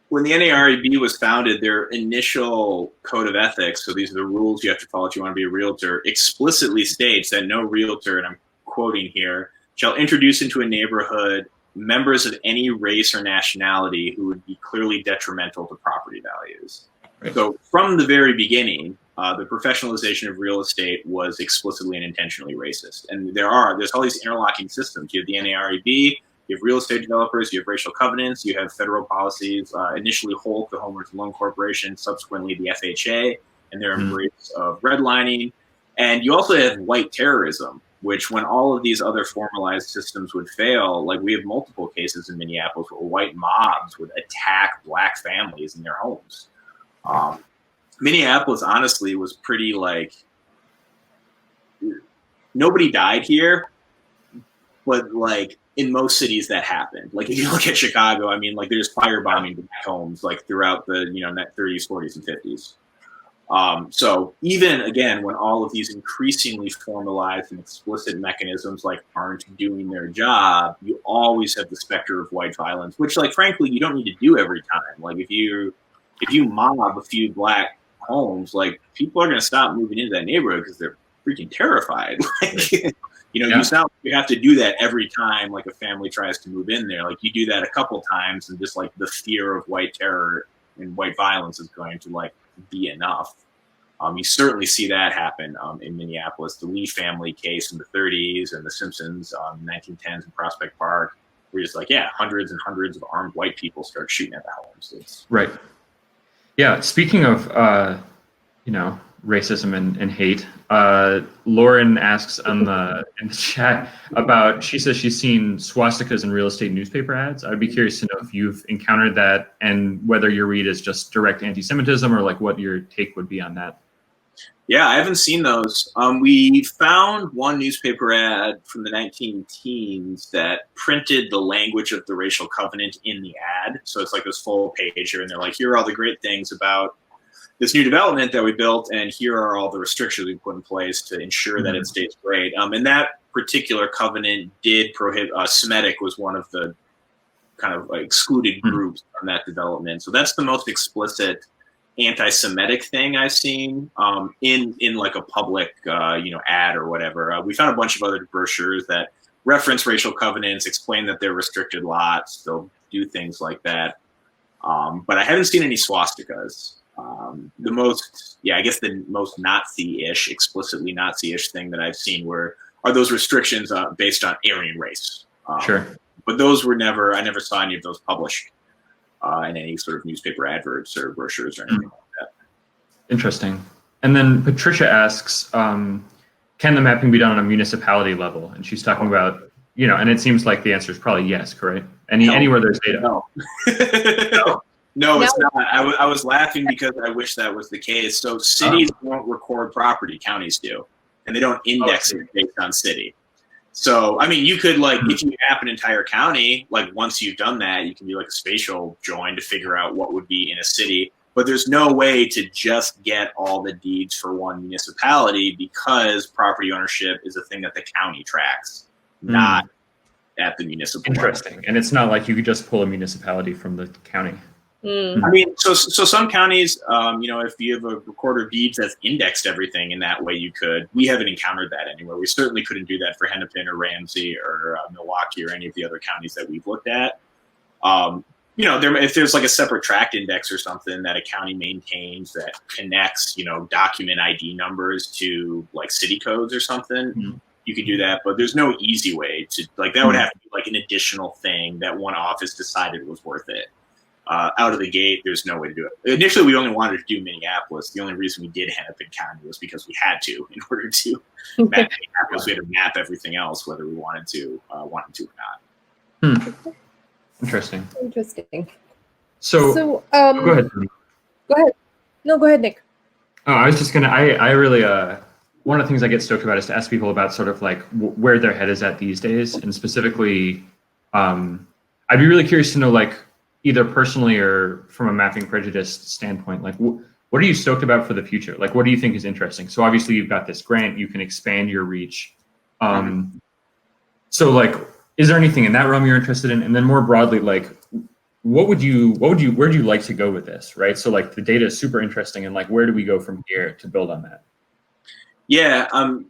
When the NAREB was founded, their initial code of ethics, so these are the rules you have to follow if you want to be a realtor, explicitly states that no realtor, and I'm quoting here, shall introduce into a neighborhood members of any race or nationality who would be clearly detrimental to property values. Right. So from the very beginning, the professionalization of real estate was explicitly and intentionally racist. And there's all these interlocking systems. You have the NAREB, you have real estate developers, you have racial covenants, you have federal policies, initially HOLC, the Homeowners Loan Corporation, subsequently the FHA, and their embrace of redlining. And you also have white terrorism, which when all of these other formalized systems would fail, like we have multiple cases in Minneapolis where white mobs would attack black families in their homes. Minneapolis, honestly, was pretty like, nobody died here, but like in most cities that happened. Like if you look at Chicago, I mean, like there's firebombing black homes like throughout the 30s, 40s, and 50s. So even again, when all of these increasingly formalized and explicit mechanisms like aren't doing their job, you always have the specter of white violence, which like frankly you don't need to do every time. Like if you mob a few black homes, like people are going to stop moving into that neighborhood because they're freaking terrified. Like, it's not you have to do that every time like a family tries to move in there. Like you do that a couple times and just like the fear of white terror and white violence is going to like be enough. You certainly see that happen in Minneapolis, the Lee family case in the 30s and the Simpsons 1910s in Prospect Park. We're just like, hundreds and hundreds of armed white people start shooting at the homes. Right. Yeah. Speaking of, racism and hate, Lauren asks in the chat about, she says she's seen swastikas in real estate newspaper ads. I'd be curious to know if you've encountered that and whether your read is just direct anti-Semitism or like what your take would be on that. Yeah, I haven't seen those. We found one newspaper ad from the 19-teens that printed the language of the racial covenant in the ad. So it's like this full pager, and they're like, here are all the great things about this new development that we built, and here are all the restrictions we put in place to ensure that it stays great. And that particular covenant did prohibit, Semitic was one of the kind of excluded groups from that development. So that's the most explicit anti-Semitic thing I've seen in like a public ad or whatever. We found a bunch of other brochures that reference racial covenants, explain that they're restricted lots, they'll do things like that. But I haven't seen any swastikas. The most Nazi-ish, explicitly Nazi-ish thing that I've seen are those restrictions based on Aryan race. Sure. But those I never saw any of those published in any sort of newspaper adverts or brochures or anything like that. Interesting. And then Patricia asks, can the mapping be done on a municipality level? And she's talking about, and it seems like the answer is probably yes, correct? Anywhere there's data. No. No, it's not. I was laughing because I wish that was the case. So cities don't record property, counties do. And they don't index it based on city. So, I mean, you could if you map an entire county, once you've done that, you can do a spatial join to figure out what would be in a city. But there's no way to just get all the deeds for one municipality because property ownership is a thing that the county tracks, not at the municipal Interesting. Level. And it's not like you could just pull a municipality from the county. I mean, so some counties, if you have a recorder of deeds that's indexed everything in that way, you could. We haven't encountered that anywhere. We certainly couldn't do that for Hennepin or Ramsey or Milwaukee or any of the other counties that we've looked at. If there's a separate tract index or something that a county maintains that connects, document ID numbers to city codes or something, you could do that. But there's no easy way to that would have to be an additional thing that one office decided was worth it. out of the gate, there's no way to do it. Initially, we only wanted to do Minneapolis. The only reason we did Hennepin County was because we had to in order to map Minneapolis. We had to map everything else, whether we wanted to or not. Interesting. Interesting. So go ahead. Go ahead. No, go ahead, Nick. Oh, I was just gonna. I really one of the things I get stoked about is to ask people about sort of like where their head is at these days, and specifically, I'd be really curious to know, like, either personally or from a Mapping Prejudice standpoint, like what are you stoked about for the future? Like, what do you think is interesting? So obviously you've got this grant, you can expand your reach. So like, is there anything in that realm you're interested in? And then more broadly, like, where do you like to go with this, right? So like the data is super interesting, and like, where do we go from here to build on that? Yeah, and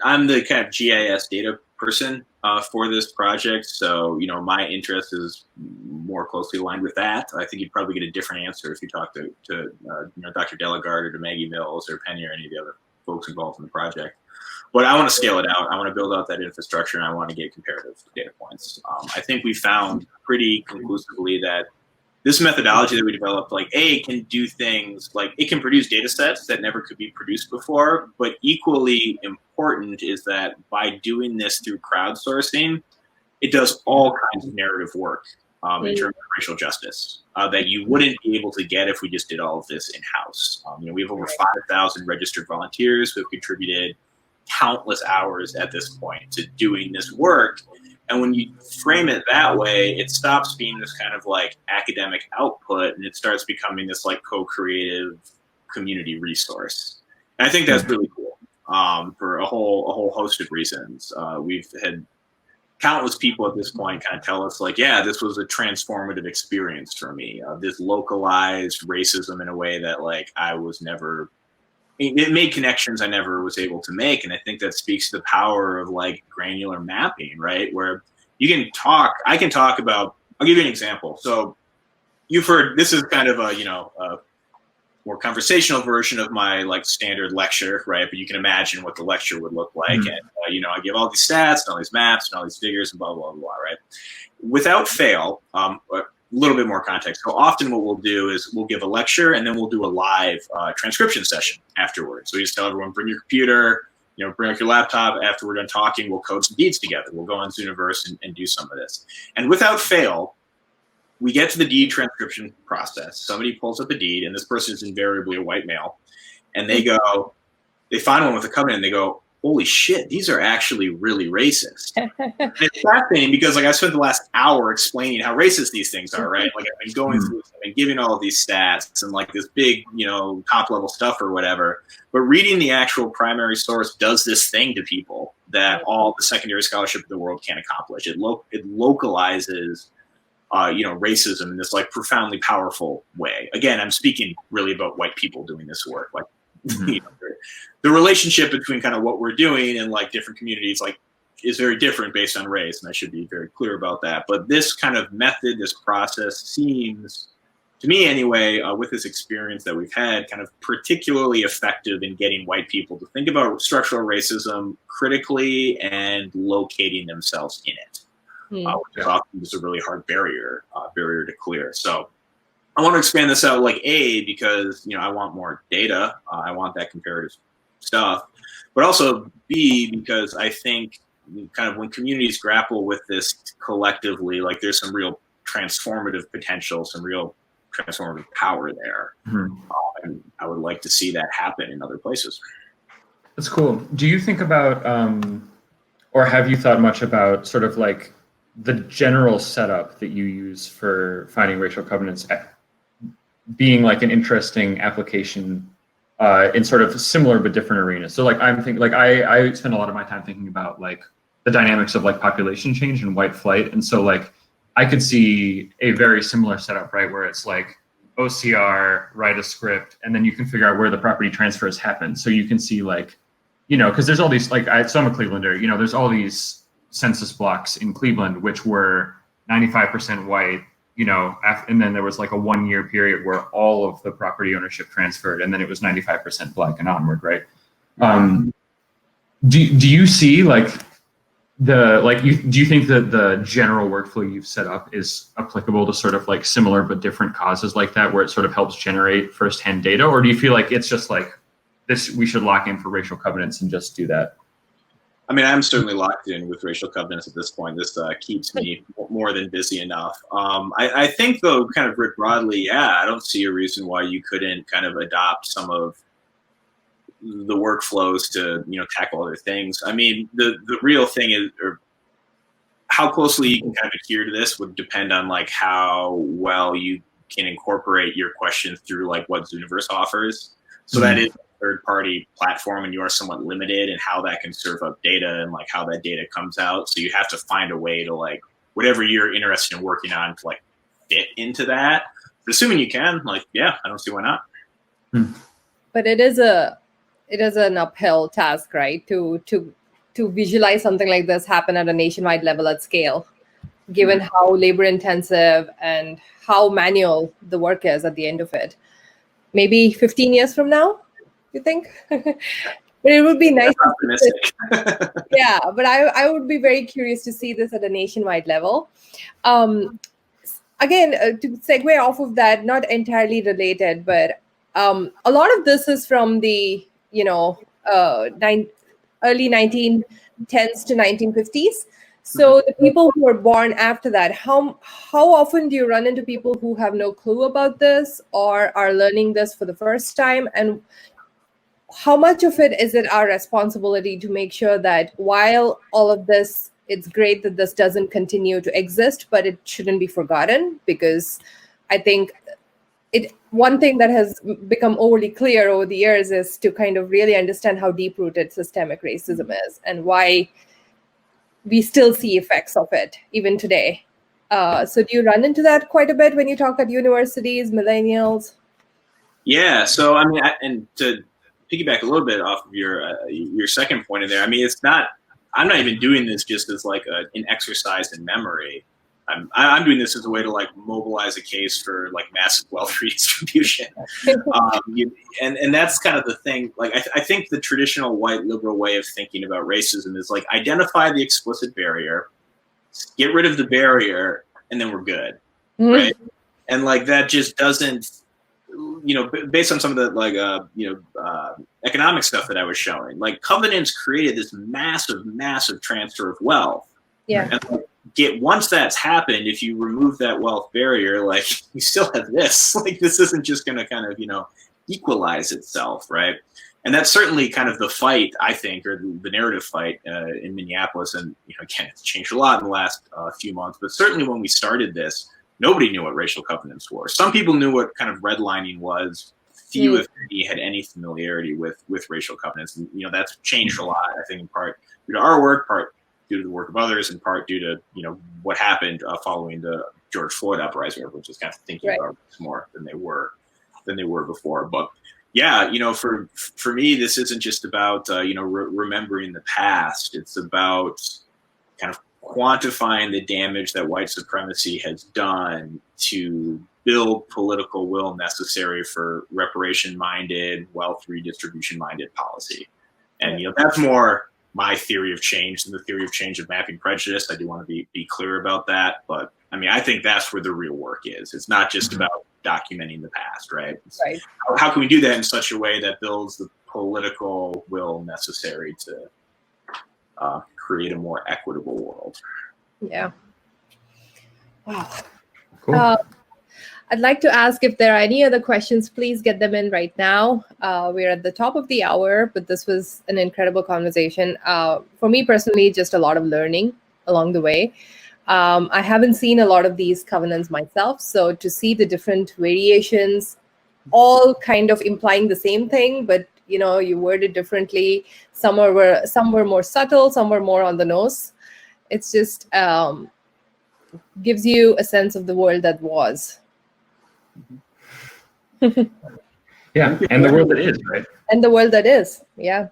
I'm the kind of GIS data person for this project. So, my interest is more closely aligned with that. I think you'd probably get a different answer if you talk to Dr. Delegard or to Maggie Mills or Penny or any of the other folks involved in the project. But I want to scale it out. I want to build out that infrastructure, and I want to get comparative data points. I think we found pretty conclusively that this methodology that we developed, like, it can do things like it can produce data sets that never could be produced before, but equally important is that by doing this through crowdsourcing, it does all kinds of narrative work in terms of racial justice that you wouldn't be able to get if we just did all of this in-house. We have over 5,000 registered volunteers who have contributed countless hours at this point to doing this work. And when you frame it that way, it stops being this kind of like academic output, and it starts becoming this like co-creative community resource. And I think that's really cool for a whole host of reasons. We've had countless people at this point kind of tell us like, yeah, this was a transformative experience for me. This localized racism in a way that like I was never. It made connections I never was able to make. And I think that speaks to the power of like granular mapping, right? Where I can talk about, I'll give you an example. So you've heard, this is kind of a more conversational version of my like standard lecture, right? But you can imagine what the lecture would look like. And, I give all these stats and all these maps and all these figures and blah, blah, blah, right? Without fail, a little bit more context. So often what we'll do is we'll give a lecture and then we'll do a live transcription session afterwards. So we just tell everyone, bring your computer, bring up your laptop. After we're done talking, we'll code some deeds together. We'll go on Zooniverse and do some of this. And without fail, we get to the deed transcription process. Somebody pulls up a deed, and this person is invariably a white male. And they find one with a covenant, and they go, holy shit, these are actually really racist. And it's fascinating because like I spent the last hour explaining how racist these things are, right? Like I've been going through this, I've been giving all of these stats and like this big, top level stuff or whatever. But reading the actual primary source does this thing to people that all the secondary scholarship in the world can't accomplish. It localizes racism in this like profoundly powerful way. Again, I'm speaking really about white people doing this work. Like the relationship between kind of what we're doing and like different communities like is very different based on race, and I should be very clear about that. But this kind of method, this process seems, to me anyway, with this experience that we've had, kind of particularly effective in getting white people to think about structural racism critically and locating themselves in it, which is often just a really hard barrier to clear. So I want to expand this out, like because I want more data, I want that comparative stuff, but also B, because I think kind of when communities grapple with this collectively, like there's some real transformative potential, some real transformative power there. And I would like to see that happen in other places. That's cool. Do you think about, or have you thought much about sort of like the general setup that you use for finding racial covenants being like an interesting application in sort of similar but different arenas? So like I'm thinking, like I spend a lot of my time thinking about like the dynamics of like population change and white flight, and so like I could see a very similar setup, right, where it's like OCR, write a script, and then you can figure out where the property transfers happen. So you can see like, because there's all these like so I'm a Clevelander, there's all these census blocks in Cleveland which were 95% white. And then there was like a 1 year period where all of the property ownership transferred, and then it was 95% black and onward, right? Do you see like do you think that the general workflow you've set up is applicable to sort of like similar but different causes like that, where it sort of helps generate firsthand data? Or do you feel like it's just like this, we should lock in for racial covenants and just do that? I mean, I'm certainly locked in with racial covenants at this point. This keeps me more than busy enough. I think, though, kind of writ broadly, yeah, I don't see a reason why you couldn't kind of adopt some of the workflows to, tackle other things. I mean, the real thing is, or how closely you can kind of adhere to this would depend on like how well you can incorporate your questions through like what Zooniverse offers. So that is a third-party platform, and you are somewhat limited in how that can serve up data and like how that data comes out. So you have to find a way to like whatever you're interested in working on to like fit into that. But assuming you can, like, yeah, I don't see why not. But it is an uphill task, right? To visualize something like this happen at a nationwide level at scale, given how labor intensive and how manual the work is at the end of it. Maybe 15 years from now, you think? But it would be nice. Yeah, but I would be very curious to see this at a nationwide level. Again, to segue off of that, not entirely related, but a lot of this is from the early 1910s to 1950s. So the people who were born after that, how often do you run into people who have no clue about this or are learning this for the first time? And how much of it is it our responsibility to make sure that while all of this, it's great that this doesn't continue to exist, but it shouldn't be forgotten? Because I think one thing that has become overly clear over the years is to kind of really understand how deep-rooted systemic racism is and why we still see effects of it even today. So do you run into that quite a bit when you talk at universities, millennials? Yeah, so I mean, and to piggyback a little bit off of your second point in there, I mean, I'm not even doing this just as like an exercise in memory. I'm doing this as a way to like mobilize a case for like massive wealth redistribution, and that's kind of the thing. Like I think the traditional white liberal way of thinking about racism is like identify the explicit barrier, get rid of the barrier, and then we're good, right? And like that just doesn't, based on some of the like economic stuff that I was showing, like covenants created this massive transfer of wealth. Yeah. And, once that's happened, if you remove that wealth barrier, like you still have this. Like this isn't just going to kind of equalize itself, right? And that's certainly kind of the fight, I think, or the narrative fight in Minneapolis. And again, it's changed a lot in the last few months. But certainly when we started this, nobody knew what racial covenants were. Some people knew what kind of redlining was. Few, if any, had any familiarity with racial covenants, and that's changed a lot. I think in part due to our work, part due to the work of others, in part due to what happened following the George Floyd uprising, which is kind of thinking about this more than they were before. But yeah, for me, this isn't just about remembering the past. It's about kind of quantifying the damage that white supremacy has done to build political will necessary for reparation-minded, wealth redistribution-minded policy. And that's more my theory of change than the theory of change of Mapping Prejudice. I do want to be clear about that. But I mean, I think that's where the real work is. It's not just about documenting the past, right? Right. How can we do that in such a way that builds the political will necessary to create a more equitable world? Yeah. Wow. Cool. I'd like to ask if there are any other questions. Please get them in right now. We're at the top of the hour, but this was an incredible conversation. For me personally, just a lot of learning along the way. I haven't seen a lot of these covenants myself, so to see the different variations, all kind of implying the same thing, but you word it differently. Some were more subtle, some were more on the nose. It's just gives you a sense of the world that was. Yeah, and the world that is, right? And the world that is, yeah.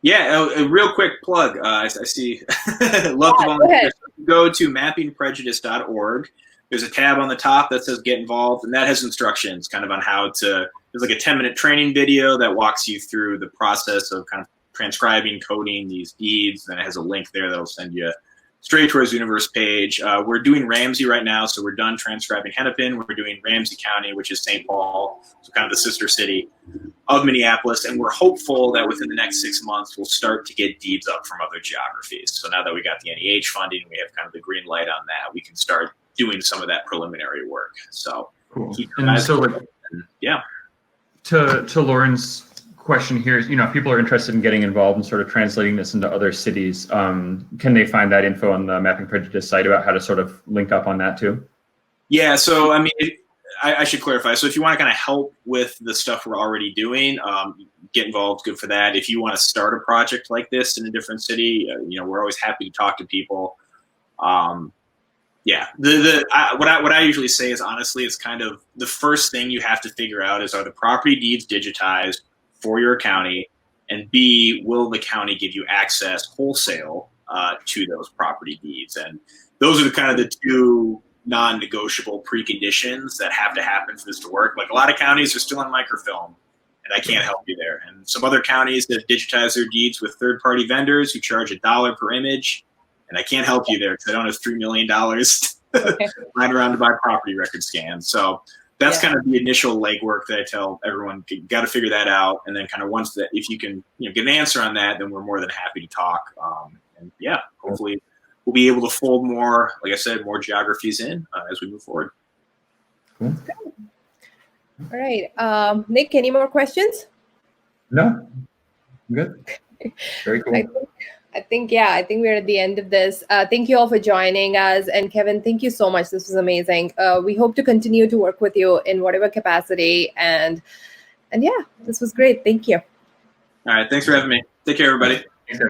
Yeah, a real quick plug. I see. Love to volunteer. Go to mappingprejudice.org. There's a tab on the top that says Get Involved, and that has instructions kind of on how to. There's like a 10-minute training video that walks you through the process of kind of transcribing, coding these deeds. Then it has a link there that'll send you straight to our Zooniverse page. We're doing Ramsey right now, so we're done transcribing Hennepin. We're doing Ramsey County, which is St. Paul, so kind of the sister city of Minneapolis, and we're hopeful that within the next 6 months we'll start to get deeds up from other geographies. So now that we got the NEH funding, we have kind of the green light on that. We can start doing some of that preliminary work. So cool. And so, like, yeah. To Lauren's question here, you know, if people are interested in getting involved and sort of translating this into other cities, can they find that info on the Mapping Prejudice site about how to sort of link up on that too? Yeah, so I mean, I should clarify. So if you want to kind of help with the stuff we're already doing, get involved, good for that. If you want to start a project like this in a different city, you know, we're always happy to talk to people. Yeah, what I usually say is, honestly, it's kind of the first thing you have to figure out is, are the property deeds digitized for your county, and B, will the county give you access wholesale to those property deeds? And those are kind of the two non-negotiable preconditions that have to happen for this to work. Like, a lot of counties are still on microfilm, and I can't help you there. And some other counties that digitize their deeds with third-party vendors who charge $1 per image, and I can't help you there because I don't have $3 million lying around to buy property record scans. So that's kind of the initial legwork that I tell everyone. Got to figure that out, and then kind of once that, if you can, you know, get an answer on that, then we're more than happy to talk. And yeah, hopefully we'll be able to fold more, like I said, more geographies in as we move forward. Cool. All right, Nick, any more questions? No, I'm good. Very cool. I think we're at the end of this. Thank you all for joining us. And Kevin, thank you so much. This was amazing. We hope to continue to work with you in whatever capacity. And yeah, this was great. Thank you. All right. Thanks for having me. Take care, everybody. Thanks,